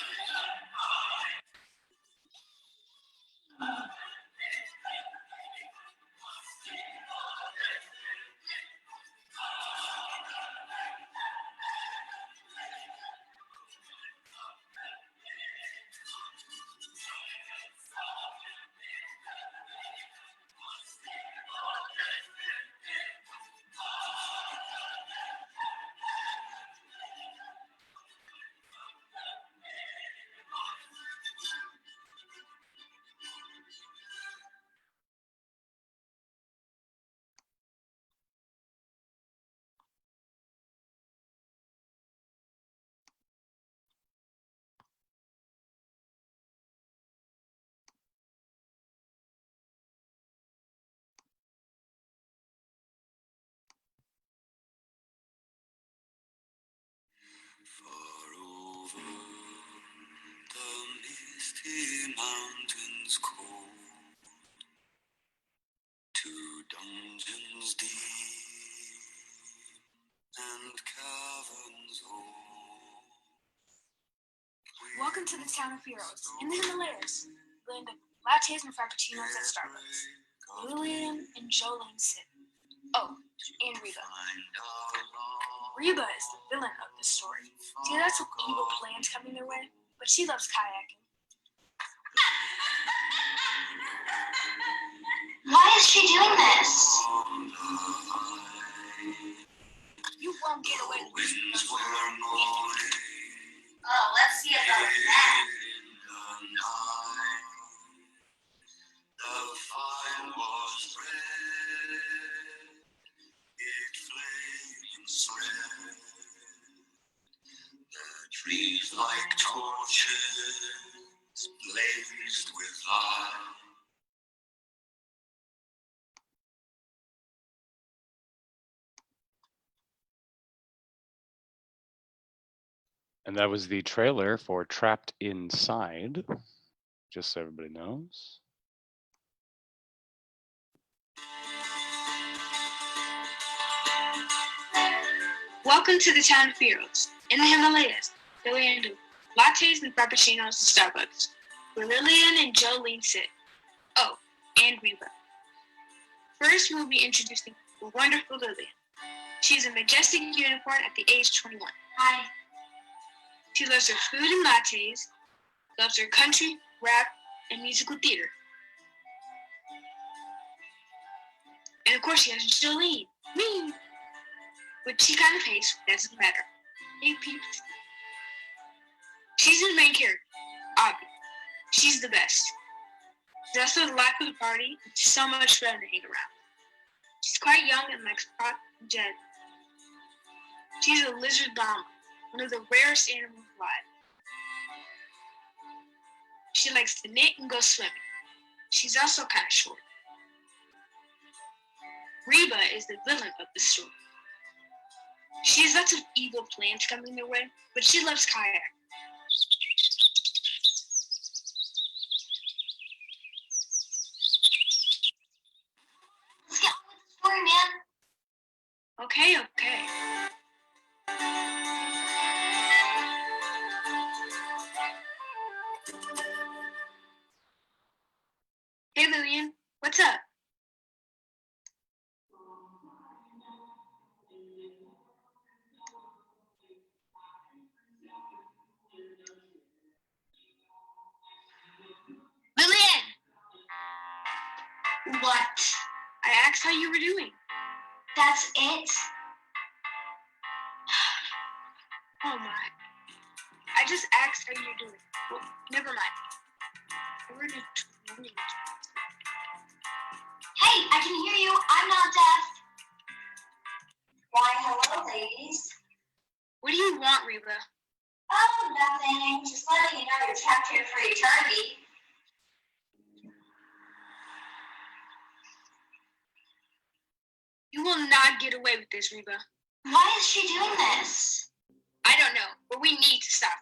Far over the misty mountains cold, to dungeons deep and caverns old. Welcome to the town of heroes in the Himalayas, land of lattes and frappuccinos at Starbucks. Lillian and Jolene sit. Oh, and Reba. Reba is the villain of the story. She has some evil plans coming their way, but she loves kayaking. Why is she doing this? You won't get away with this. Oh, let's see about that. The fire was red, it flamed and spread. The trees like torches blazed with light. And that was the trailer for Trapped Inside, just so everybody knows. Welcome to the town of heroes in the Himalayas, the land of lattes and frappuccinos at Starbucks, where Lillian and Jolene sit. Oh, and Reba. First, we'll be introducing the wonderful Lillian. She's a majestic unicorn at the age 21. Hi. She loves her food and lattes, loves her country, rap, and musical theater. And of course she has Jolene, me, which she kind of hates, but doesn't matter. Hey peeps. She's the main character, Abby. She's the best. She's also the life of the party, and she's so much fun to hang around. She's quite young and likes pot and jet. She's a lizard llama, one of the rarest animals alive. She likes to knit and go swimming. She's also kind of short. Reba is the villain of the story. She has lots of evil plans coming their way, but she loves kayak. Let's get on with the story, man. Okay. Hey Lillian, what's up? Lillian! What? I asked how you were doing. That's it? Oh my. I just asked how you're doing. Well, never mind. Hey, I can hear you. I'm not deaf. Why, hello, ladies. What do you want, Reba? Oh, nothing. Just letting you know you're trapped here for eternity. You will not get away with this, Reba. Why is she doing this? I don't know, but we need to stop.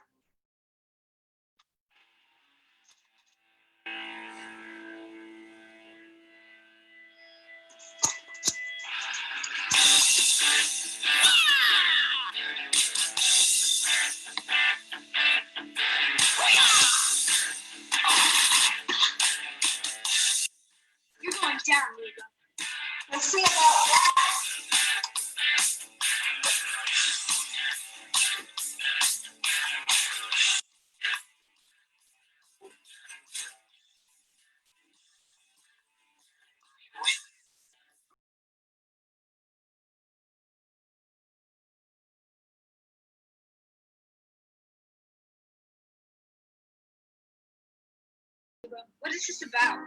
What is this about?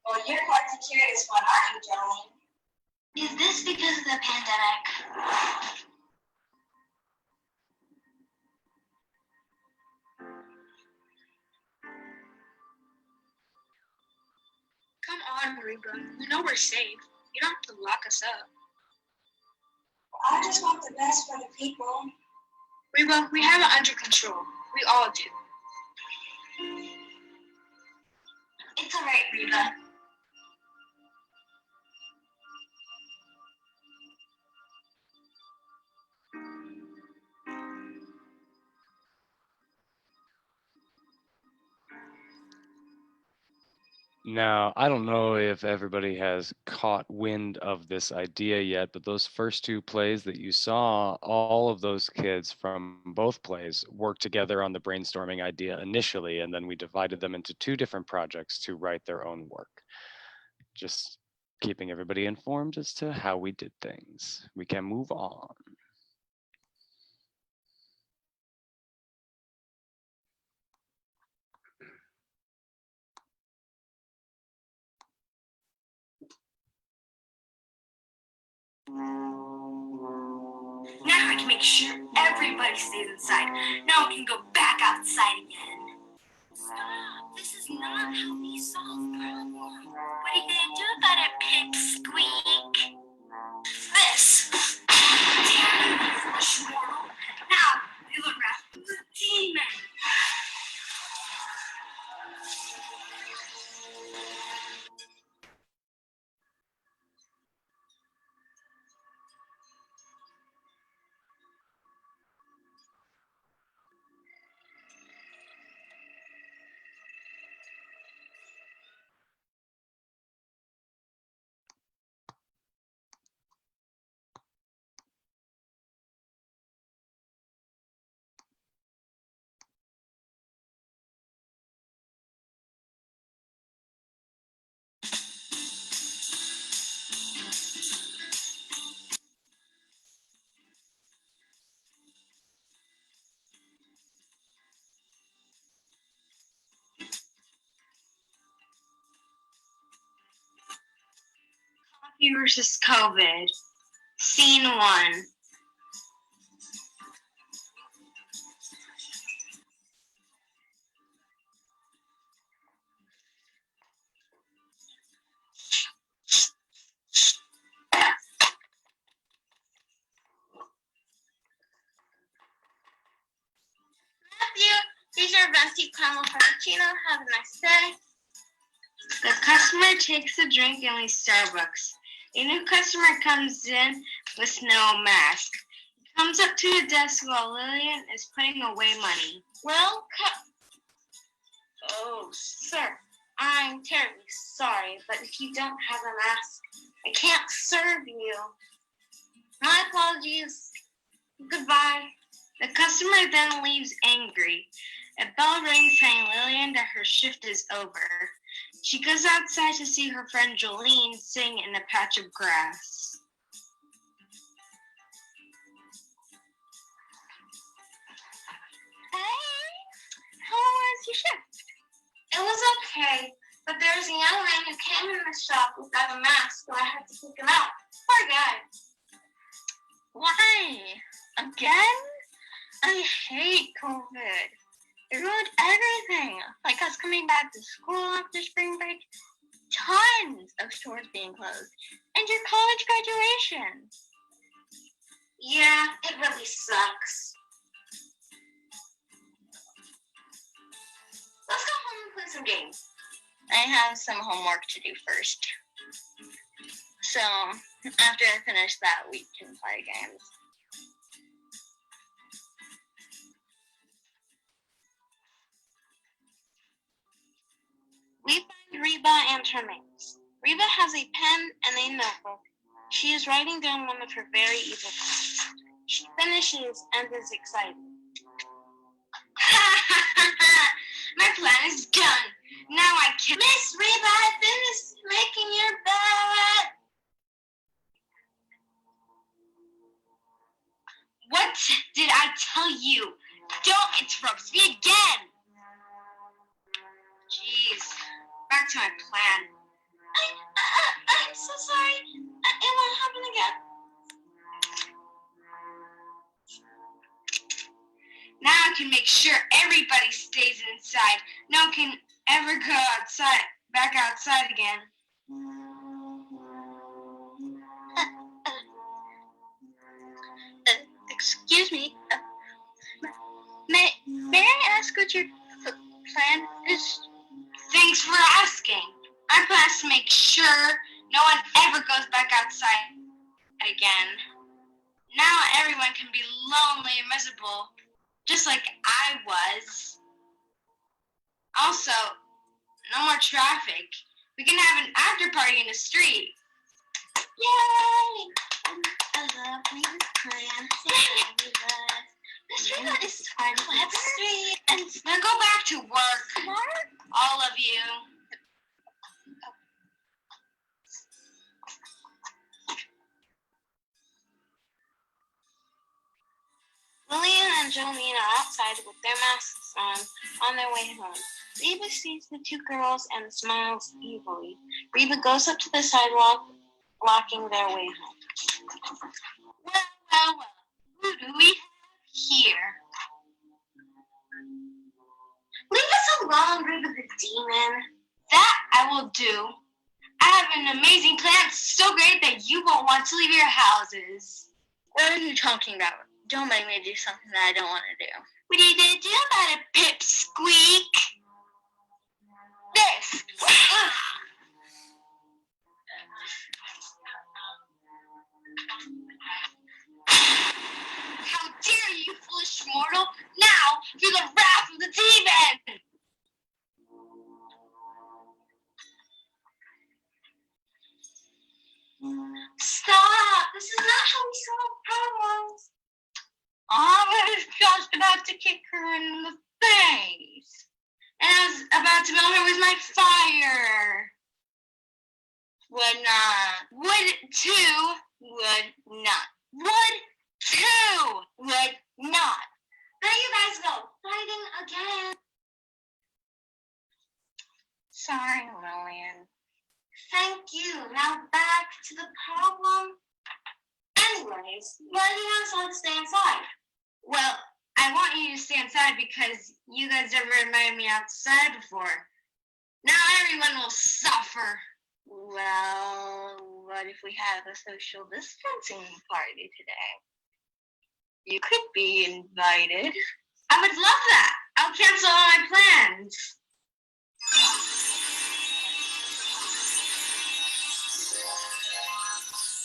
Well, you're quite the curious one, aren't you, Jolene? Is this because of the pandemic? Come on, Reba. You know we're safe. You don't have to lock us up. I just want the best for the people. Reba, we have it under control. We all do. It's all right, Reba. Now, I don't know if everybody has caught wind of this idea yet, but those first two plays that you saw, all of those kids from both plays worked together on the brainstorming idea initially, and then we divided them into two different projects to write their own work. Just keeping everybody informed as to how we did things. We can move on. Now I can make sure everybody stays inside. Now we can go back outside again. Stop! This is not how we solve problems. What are you gonna do about it, Pipsqueak? This! Damn you, foolish mortal. Now, you look around the demon. Coffee versus COVID. Scene 1. Matthew, here's your venti caramel frappuccino. Have a nice day. The customer takes a drink and leaves Starbucks. A new customer comes in with no mask. He comes up to the desk while Lillian is putting away money. Well, oh, sir, I'm terribly sorry, but if you don't have a mask, I can't serve you. My apologies. Goodbye. The customer then leaves angry. A bell rings saying Lillian that her shift is over. She goes outside to see her friend Jolene sing in a patch of grass. Hey, how was your shift? It was okay, but there was a young man who came in the shop without a mask, so I had to kick him out. Poor guy. Why? Again? I hate COVID. It ruined everything. Like us coming back to school after spring break, tons of stores being closed, and your college graduation. Yeah, it really sucks. Let's go home and play some games. I have some homework to do first. So, after I finish that, we can play games. We find Reba and her mates. Reba has a pen and a notebook. She is writing down one of her very evil plans. She finishes and is excited. My plan is done. Now I can. Miss Reba, I finished making your bed. What did I tell you? Don't interrupt me again. Jeez, to my plan. I'm so sorry. It won't happen again. Now I can make sure everybody stays inside. No one can ever go back outside again. Excuse me. May I ask what your plan is? Thanks for asking. Our plan is to make sure no one ever goes back outside again. Now everyone can be lonely and miserable, just like I was. Also, no more traffic. We can have an after party in the street. Yay! I love Reba's plan. This Reba is fun. Let's street and Now go back to work, smart. all of you. Lillian and Jolene are outside with their masks on their way home. Reba sees the two girls and smiles evilly. Reba goes up to the sidewalk, blocking their way home. Well. Who do we have here? Leave us alone, Reba the demon. That I will do. I have an amazing plan so great that you won't want to leave your houses. What are you talking about? Don't make me do something that I don't want to do. What are you going to do about it, Pipsqueak? This! How dare you, foolish mortal! Now for the wrath of the demon! Stop! This is not how we solve problems. I was just about to kick her in the face. And I was about to melt her with my fire. Would not. Would two. Would not. Would two. Would not. There you guys go, fighting again. Sorry, Lillian. Thank you. Now back to the problem. Anyways, why do you want us all to stay inside? Well, I want you to stay inside because you guys never invited me outside before. Now everyone will suffer. Well, what if we have a social distancing party today? You could be invited. I would love that. I'll cancel all my plans.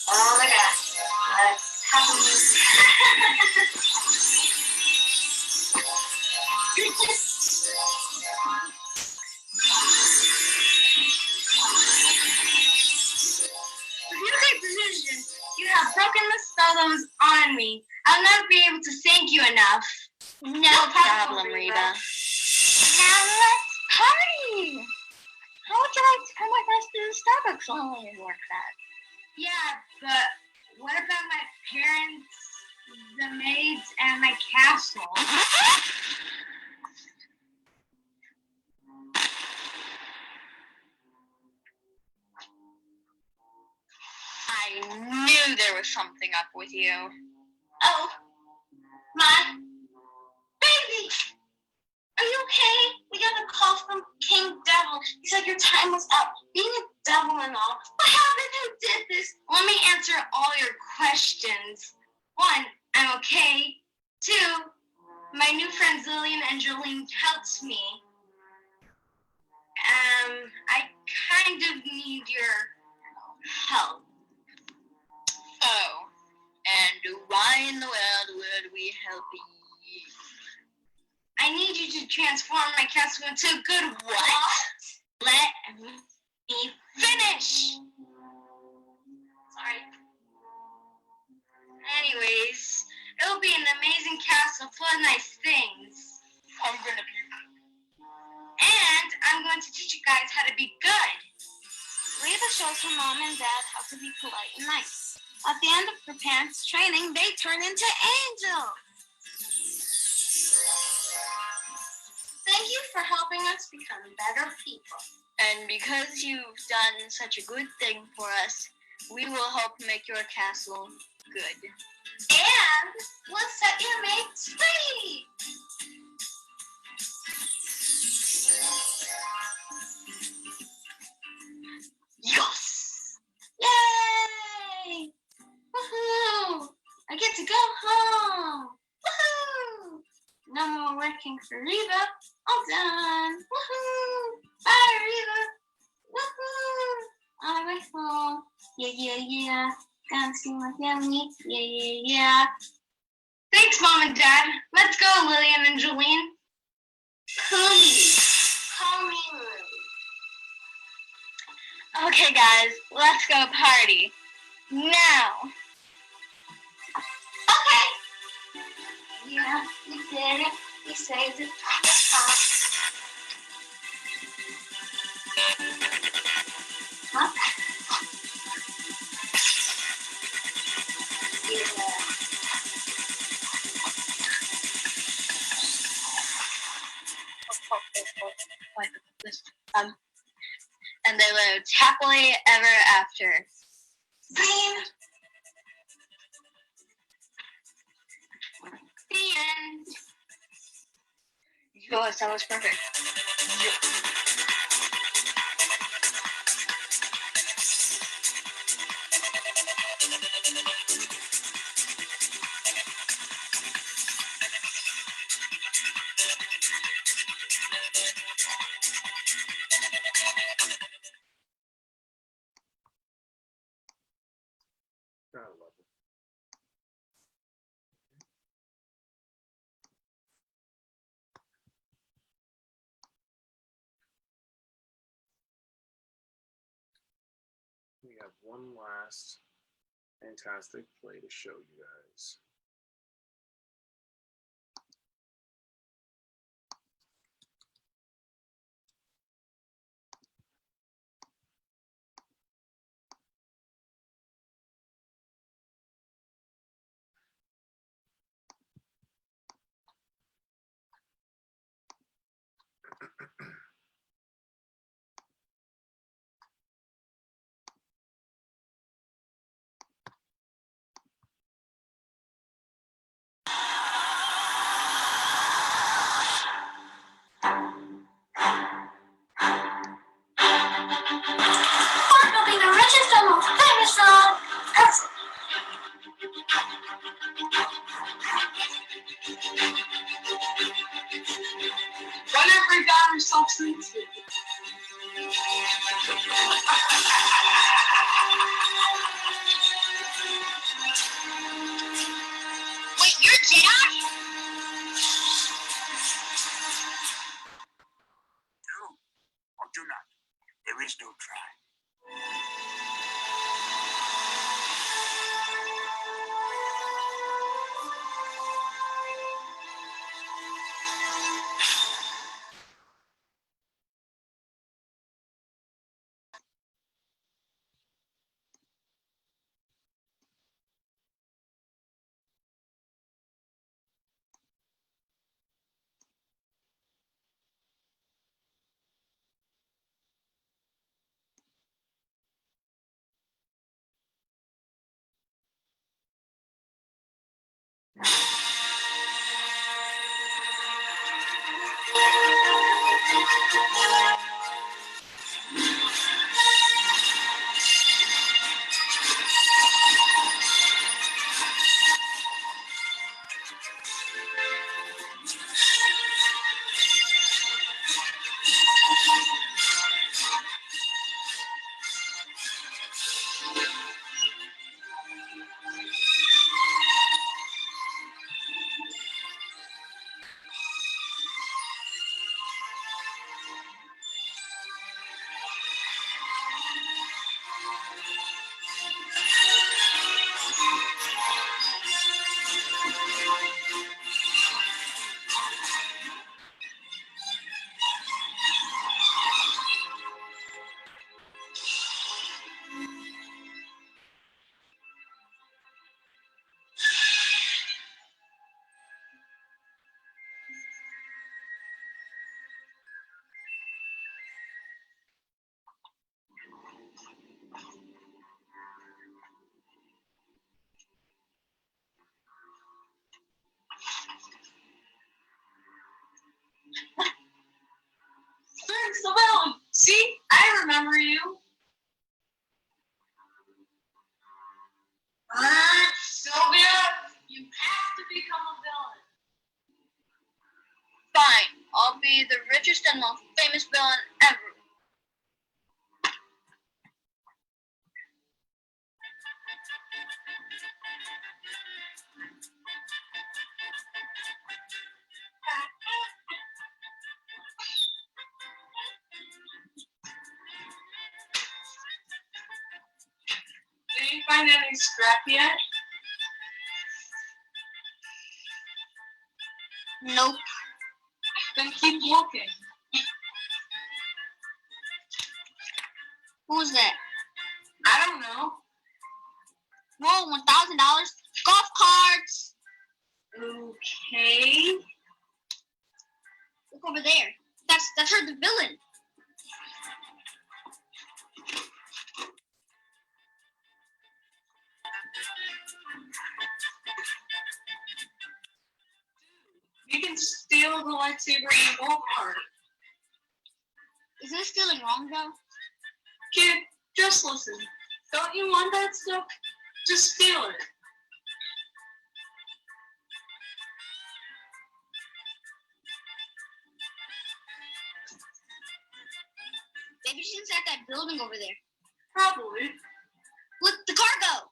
Oh my gosh. What's happening? If you take decision, you have broken the spell that was on me. I'll never be able to thank you enough. No problem, Reba. Now let's party! How would you like to come with us to the Starbucks while we work that? Yeah, but what about my parents, the maids, and my castle? I knew there was something up with you. Oh, my baby! Are you okay? We got a call from King Devil. He said your time was up. Being a devil and all. What happened? Who did this? Let me answer all your questions. 1, I'm okay. 2, my new friends Lillian and Jolene helped me. I kind of need your help. Oh, and why in the world would we help you? I need you to transform my castle into a good what? Let me finish. Sorry. Anyways, it'll be an amazing castle full of nice things. I'm gonna puke. And I'm going to teach you guys how to be good. Reba shows her mom and dad how to be polite and nice. At the end of her parents' training, they turn into angels. Thank you for helping us become better people. And because you've done such a good thing for us, we will help make your castle good. And we'll set your mates free! Yes! Yay! Woohoo! I get to go home! Woohoo! No more working for Reba. All done! Woohoo! Bye, Reba! Woohoo! On my way home. Yeah, yeah, yeah. Gonna see my family. Yeah, yeah, yeah. Thanks, Mom and Dad. Let's go, Lillian and Jolene. Call me Lily. Okay, guys, let's go party. Now. Okay. Yeah, we did it. We saved it. Huh? Yeah. And they lived happily ever after. Green. The end. Yours, that was perfect. I love it. We have one last fantastic play to show you guys. Fun will be the richest and most famous song ever. Run every guy substance. Wait, you're Jedi? Do or do not. There is no try. I'll be the richest and most famous villain ever. Did you find any scrap yet? Nope. Then keep looking. Who's that? I don't know. Whoa, $1,000? Golf carts! Okay. Look over there. That's her, the villain. You can steal the lightsaber and golf cart. Isn't stealing wrong though? Kid, just listen. Don't you want that stuff? Just steal it. Maybe she's at that building over there. Probably. Look, the cargo!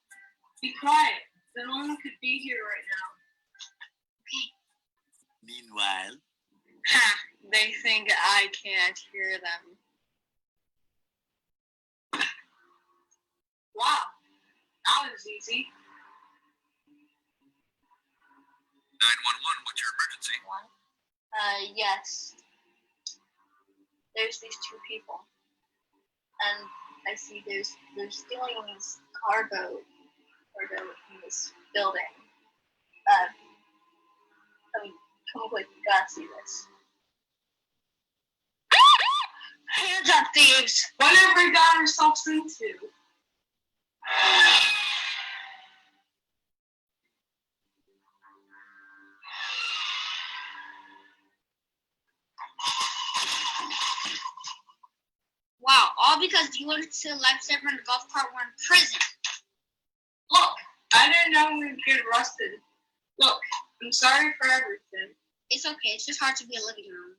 Be quiet. No one could be here right now. Meanwhile, Ha! They think I can't hear them. Wow. That was easy. 911, what's your emergency? Yes. There's these two people. And I see they're stealing this cargo in this building. Come quick, you gotta see this. Hands up, thieves! Whatever we got ourselves into. Wow, all because you wanted to lifesaver and the golf cart were in prison. Look, I didn't know we'd get arrested. Look, I'm sorry for everything. It's okay, it's just hard to be a living room.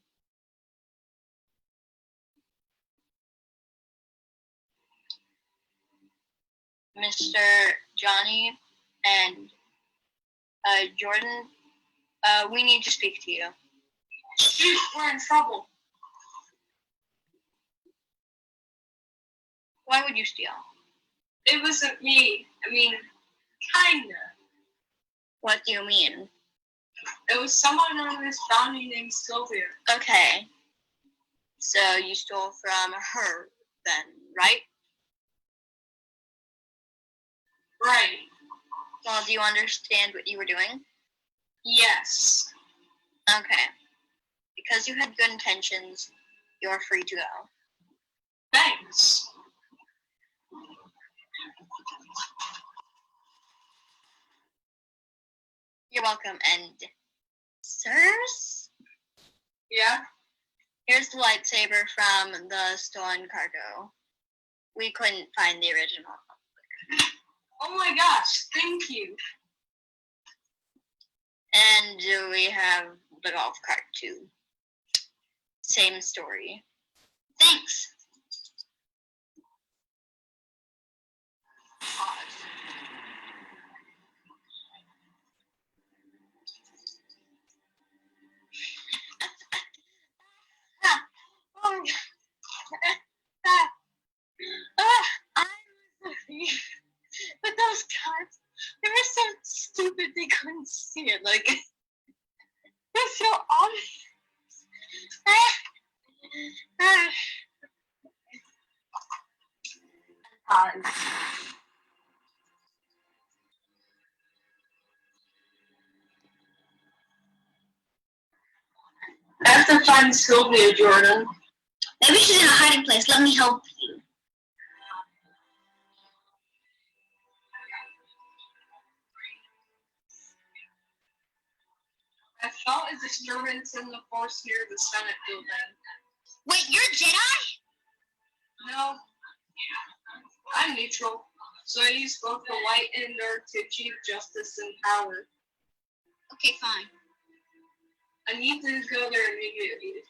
Mr. Johnny and Jordan, we need to speak to you. Shoot, we're in trouble. Why would you steal? It wasn't me. I mean, kinda. What do you mean? It was someone on this bounty named Sylvia. Okay. So you stole from her then, right? Right. Well, do you understand what you were doing? Yes. Okay. Because you had good intentions, you're free to go. Thanks. You're welcome. And sirs? Yeah? Here's the lightsaber from the stolen cargo. We couldn't find the original. Oh my gosh, thank you. And we have the golf cart too. Same story. Thanks. But those cards, they were so stupid they couldn't see it. Like, they're so obvious. I have to find Sylvia, Jordan. Maybe she's in a hiding place. Let me help you. I felt a disturbance in the force near the Senate building. Wait, you're a Jedi? No. I'm neutral, so I use both the light and dark to achieve justice and power. Okay, fine. I need to go there immediately.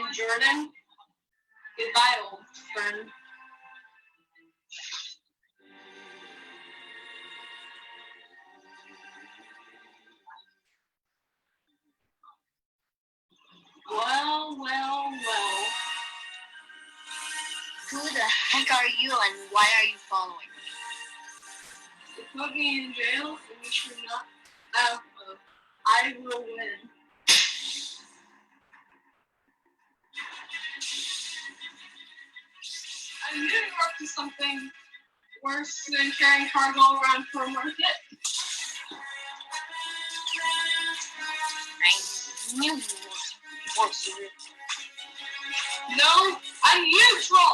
And Jordan, goodbye, old friend. Well, well, well. Who the heck are you and why are you following me? To put me in jail for me to not have I will win. I knew you were up to something worse than carrying cargo around for a market. I knew you were worse. No, I'm neutral.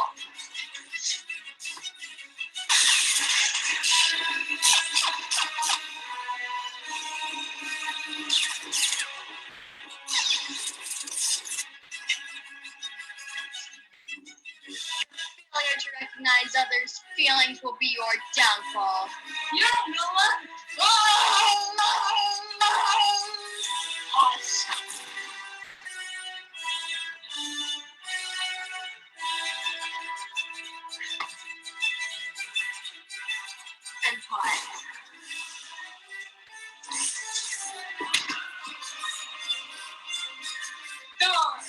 Failure to recognize others' feelings will be your downfall. You don't know what? Us. And pie. Darn.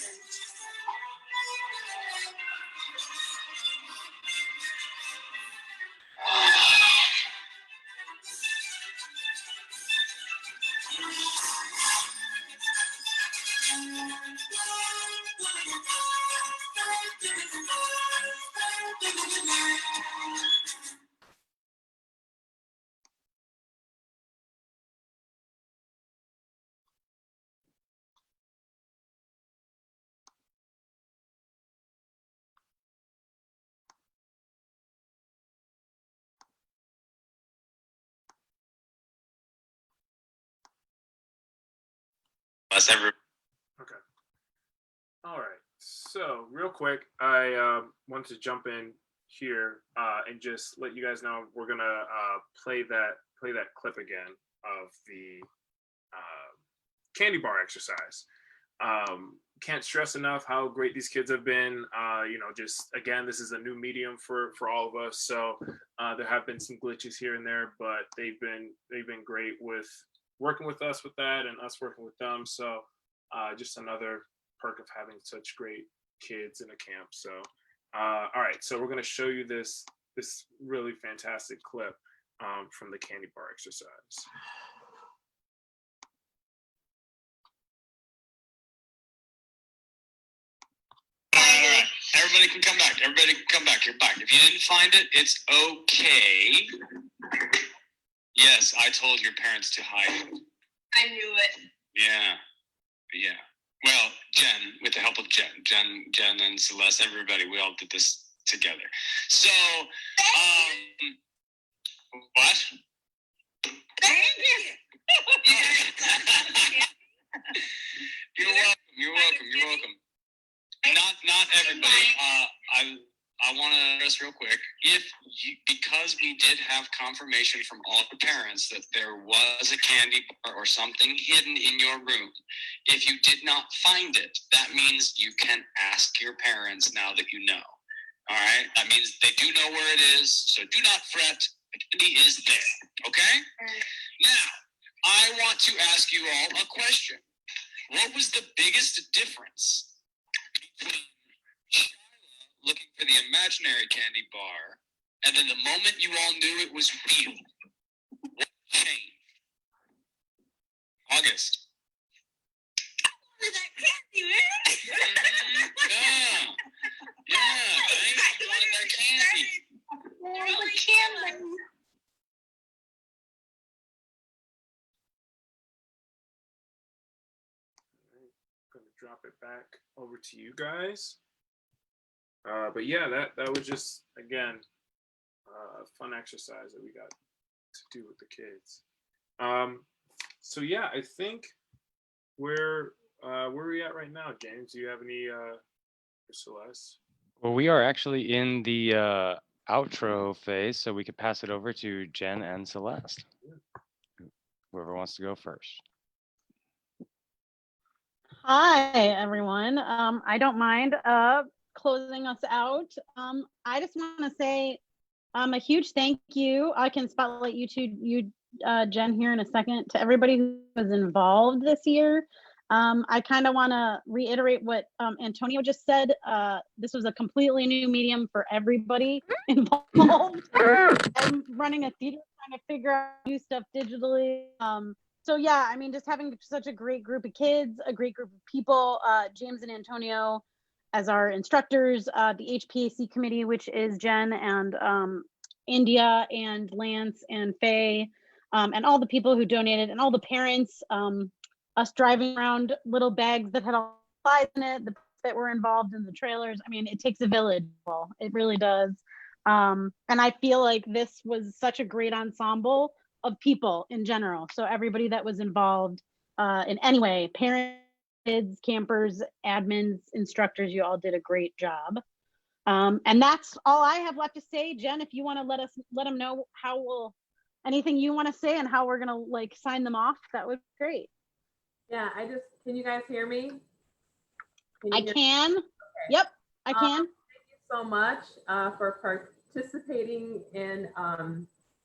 Okay. All right. So real quick, I wanted to jump in here and just let you guys know we're gonna play that clip again of the candy bar exercise. Can't stress enough how great these kids have been. Just again, this is a new medium for all of us, so there have been some glitches here and there, but they've been great with working with us with that and us working with them. So just another perk of having such great kids in a camp. So all right, so we're going to show you this really fantastic clip from the candy bar exercise. Everybody can come back. Everybody can come back. You're back. If you didn't find it, it's okay. Yes, I told your parents to hide it. I knew it. Yeah. Well, Jen, with the help of Jen and Celeste, everybody, we all did this together. So, what? Thank you. You're welcome. Not everybody. I want to address real quick. Because we did have confirmation from all the parents that there was a candy bar or something hidden in your room, if you did not find it, that means you can ask your parents now that you know. All right? That means they do know where it is, so do not fret. The candy is there. Okay? Now, I want to ask you all a question. What was the biggest difference between looking for the imaginary candy bar, and then the moment you all knew it was real? What changed? August. That candy, man. Yeah, right? You wanted that candy. Going to drop it back over to you guys. But yeah, that was just, again, a fun exercise that we got to do with the kids. So yeah, I think where are we at right now, James? Do you have any for Celeste? Well, we are actually in the outro phase, so we could pass it over to Jen and Celeste. Whoever wants to go first. Hi, everyone. I don't mind closing us out. I just want to say a huge thank you. I can spotlight you, Jen, here in a second, to everybody who was involved this year. I kind of want to reiterate what Antonio just said. This was a completely new medium for everybody involved. I'm running a theater, trying to figure out how to do stuff digitally. So yeah, I mean, just having such a great group of kids, a great group of people, James and Antonio as our instructors, the HPAC committee, which is Jen and India and Lance and Faye, and all the people who donated, and all the parents, us driving around little bags that had all supplies in it, the that were involved in the trailers. I mean, it takes a village. Well, it really does. And I feel like this was such a great ensemble of people in general. So everybody that was involved in any way, parents, kids, campers, admins, instructors, you all did a great job. And that's all I have left to say. Jen, if you want to let them know how anything you want to say and how we're going to like sign them off, that would be great. Yeah, can you guys hear me? I can. Okay. Yep, I can. Thank you so much for participating in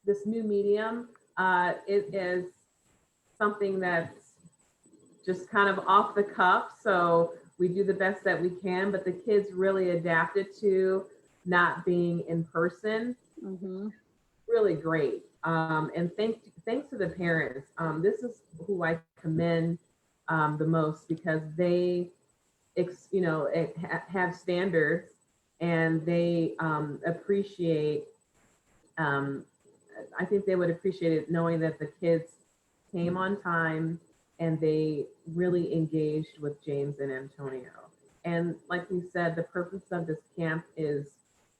this new medium. It is something that's just kind of off the cuff, so we do the best that we can, but the kids really adapted to not being in person. Mm-hmm. Really great. And thanks to the parents. This is who I commend the most, because they have standards, and they appreciate, I think they would appreciate it knowing that the kids came on time and they really engaged with James and Antonio. And like you said, the purpose of this camp is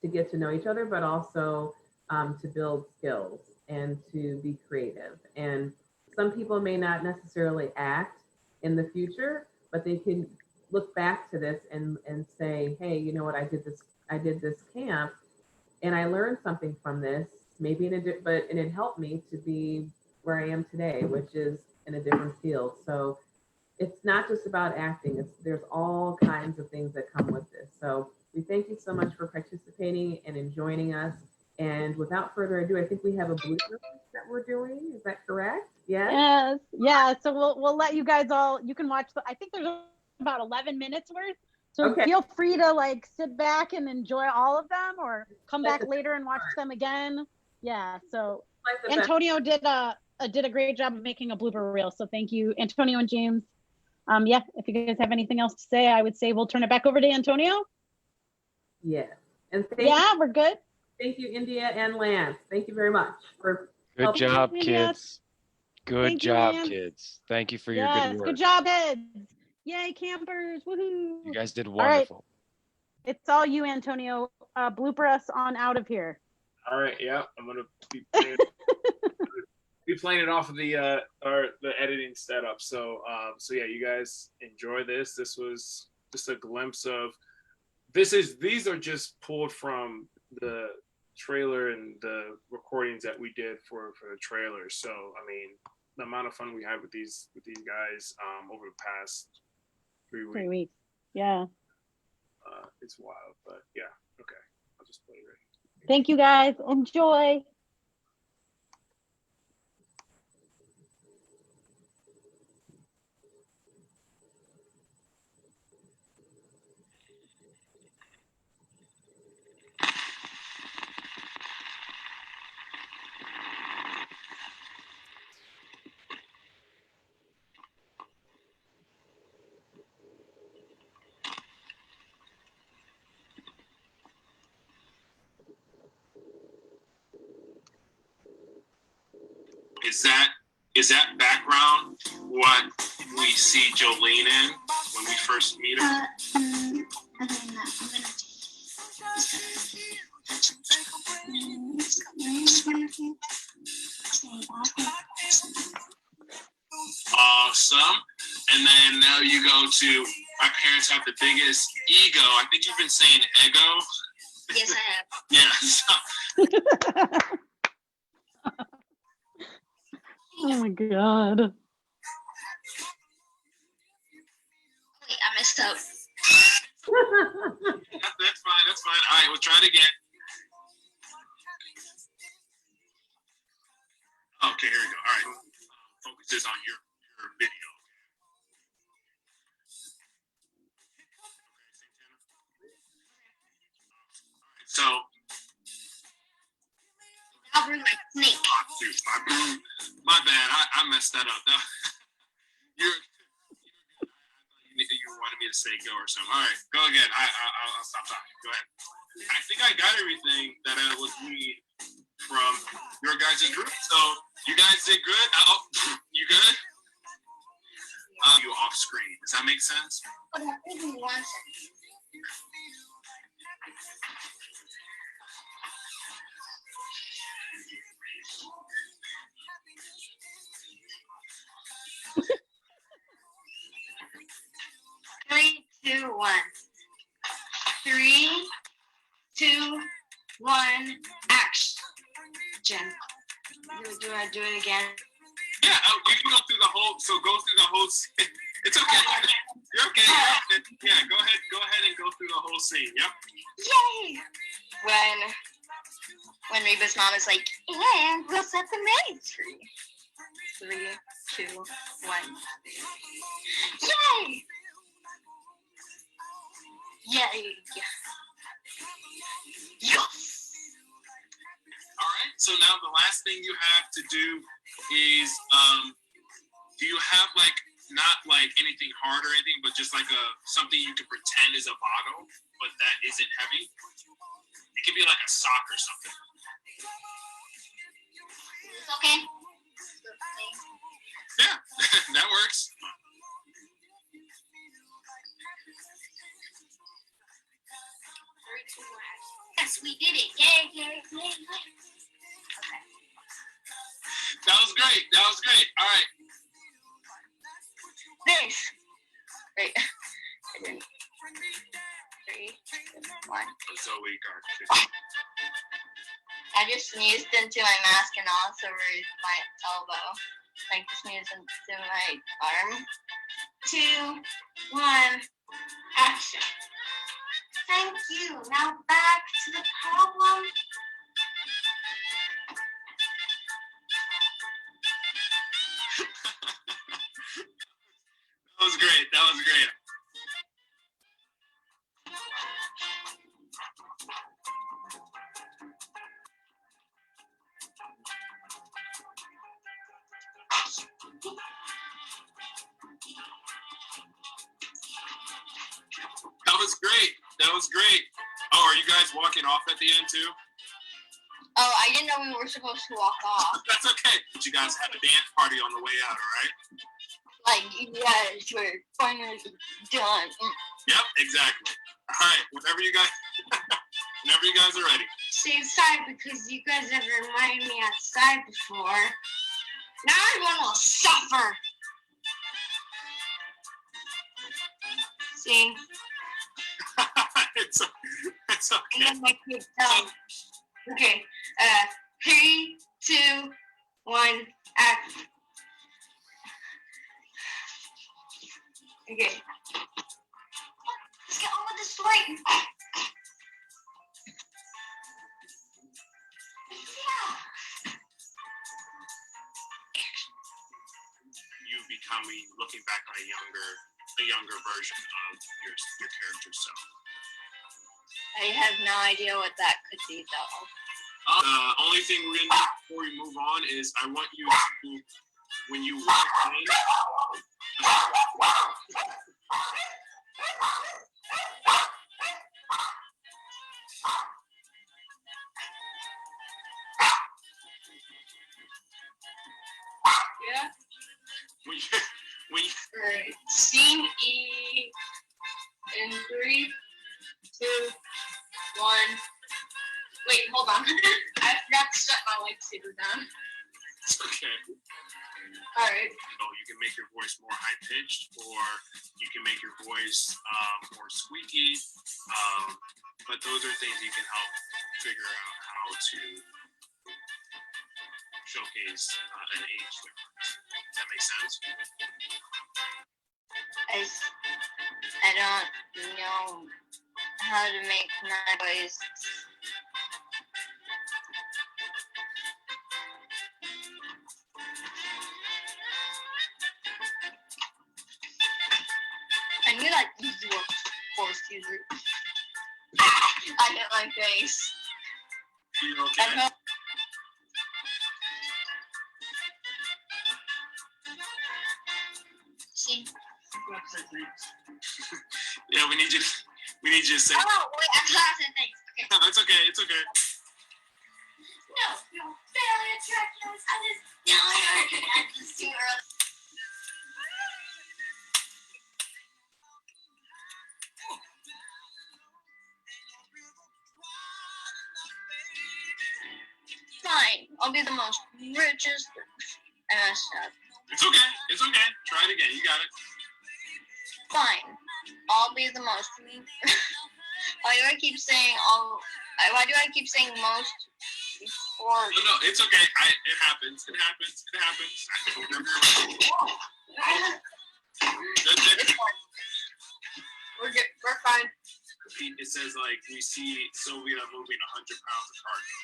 to get to know each other, but also to build skills and to be creative. And some people may not necessarily act in the future, but they can look back to this and say, hey, you know what, I did this camp and I learned something from this, maybe and it helped me to be where I am today, which is in a different field. So it's not just about acting, there's all kinds of things that come with this. So we thank you so much for participating and in joining us. And without further ado, I think we have a blooper that we're doing. Is that correct? Yes. Yeah. So we'll let you guys all. You can watch I think there's about 11 minutes worth. So okay. Feel free to like sit back and enjoy all of them, or come back later and watch them again. Yeah. So Antonio did a great job of making a blooper reel. So thank you, Antonio and James. Yeah. If you guys have anything else to say, I would say we'll turn it back over to Antonio. Yeah. And we're good. Thank you, India and Lance. Thank you very much for good job, kids. Good job, kids. Thank you for your good work. Good job, kids. Yay, campers. Woohoo. You guys did wonderful. All right. It's all you, Antonio. Blooper us on out of here. All right. Yeah. I'm going to be playing it off of the editing setup. So yeah, you guys enjoy this. This was just a glimpse of these are just pulled from the trailer and the recordings that we did for the trailer. So I mean, the amount of fun we had with these guys over the past 3 weeks. 3 weeks. Yeah. It's wild, but yeah. Okay. I'll just play it right here. Thank you guys. Enjoy. Is that background what we see Jolene in when we first meet her? Awesome. And then now you go to, my parents have the biggest ego. I think you've been saying ego. Yes, I have. Yeah. Oh my God. messed up. That's fine. That's fine. All right, we'll try it again. Okay, here we go. All right. Focus this on your video. So, Albert like snake. shoot, my bad. I messed that up. You wanted me to say go or something. All right, go again. I'll stop talking. Go ahead. I think I got everything that I was need from your guys' group. So you guys did good. You good? You off screen. Does that make sense? Hold on, give me 1 second. Three, two, one. 3, 2, 1. Action. Jen, do I do it again? Yeah, you can go through the whole. So go through the whole. It's okay. You're okay. Yeah, go ahead and go through the whole scene. Yep. Yay! When Reba's mom is like, and we'll set the maids free. 3, 2, 1. Yay! Yay! Yes! All right. So now the last thing you have to do is, do you have like not like anything hard or anything, but just like something you can pretend is a bottle, but that isn't heavy? It could be like a sock or something. It's okay. Yeah, that works. Yes, we did it. Yay, yay, yay, yay. Okay. That was great. That was great. All right. This. Wait. 3, 2, 1. Zoe Garth. I just sneezed into my mask and also raised my elbow. Like sneezed into my arm. 2, 1. Action. Thank you. Now back to the problem. That was great. That was great. That was great. That was great. Oh, are you guys walking off at the end too? Oh, I didn't know we were supposed to walk off. That's okay. But you guys have a dance party on the way out, all right? Like, yes, we're finally done. Yep, exactly. All right, whenever you guys are ready. Stay inside because you guys have reminded me outside before. Now I want to suffer. See? it's okay. And my kid Okay. 3, 2, 1, act. Okay. Let's get on with the story. You becoming, looking back on a younger version of your character self. I have no idea what that could be, though. The only thing we're gonna do before we move on is I want you to, when you walk in, Yeah. when you Alright. Scene E in 3, 2, 1. Wait, hold on. I forgot to set my lightsaber down. it's okay. Alright. So you can make your voice more high pitched, or you can make your voice more squeaky. But those are things you can help figure out how to showcase an age difference. Does that make sense? I I don't know how to make noise. I knew that easy work force user. I hit my face. You okay? See? Yeah, we need you to say. Oh, wait, I thought I said thanks. Okay. No, it's okay. It's okay. No, you failure trackers. I just too early. Fine, I'll be the most richest. I messed up. It's okay. It's okay. Try it again. You got it. Fine, I'll be the most. Why do I keep saying all? Why do I keep saying most? Before? No, it's okay. It happens. It happens. It happens. It's fine. We're good. We're fine. It says like we see Sylvia moving 100 pounds of cargo.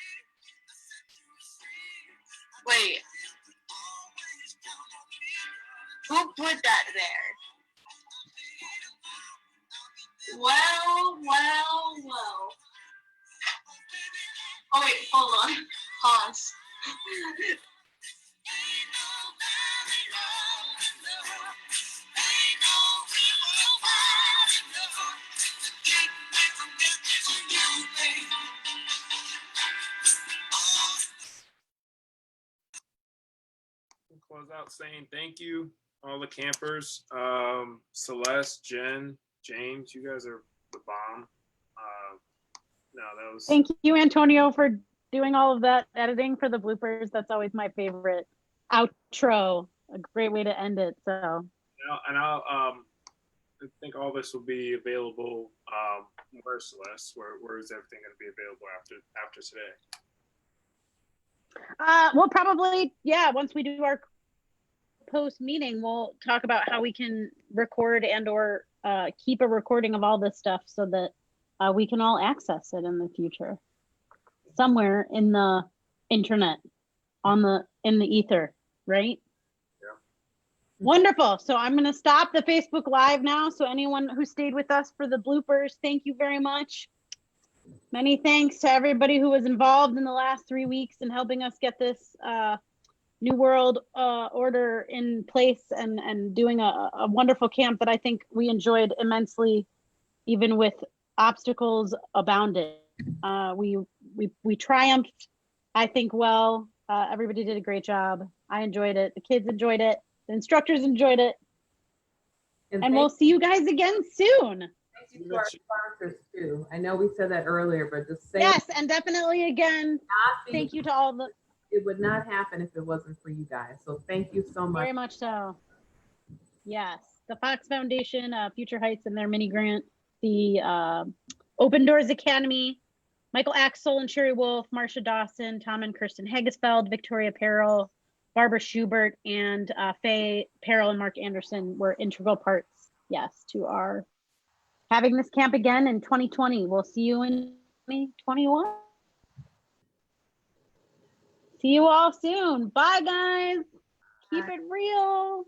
Wait. Who put that there? Well. Oh wait, hold on. Pause. We'll close out saying thank you, all the campers. Celeste, Jen, James, you guys are the bomb. No, that was. Thank you, Antonio, for doing all of that editing for the bloopers. That's always my favorite outro. A great way to end it. So. And I'll I think all this will be available. Where's Celeste? Where is everything going to be available after today? We'll probably, once we do our post meeting, we'll talk about how we can record and or keep a recording of all this stuff so that we can all access it in the future. Somewhere in the internet, in the ether, right? Yeah. Wonderful. So I'm going to stop the Facebook Live now. So anyone who stayed with us for the bloopers, thank you very much. Many thanks to everybody who was involved in the last 3 weeks in helping us get this New World order in place and doing a wonderful camp that I think we enjoyed immensely, even with obstacles abounded. We triumphed, I think, well. Everybody did a great job. I enjoyed it. The kids enjoyed it. The instructors enjoyed it. And we'll see you guys again soon. Thank you to our sponsors too. I know we said that earlier, but just say yes, and definitely again, thank you to all the. It would not happen if it wasn't for you guys. So thank you so much. Very much so. Yes, the Fox Foundation, Future Heights and their mini grant, the Open Doors Academy, Michael Axel and Sherry Wolf, Marsha Dawson, Tom and Kirsten Haggesfeld, Victoria Perrell, Barbara Schubert, and Faye Perrell and Mark Anderson were integral parts, yes, to our having this camp again in 2020. We'll see you in 2021. See you all soon. Bye, guys. Keep it real.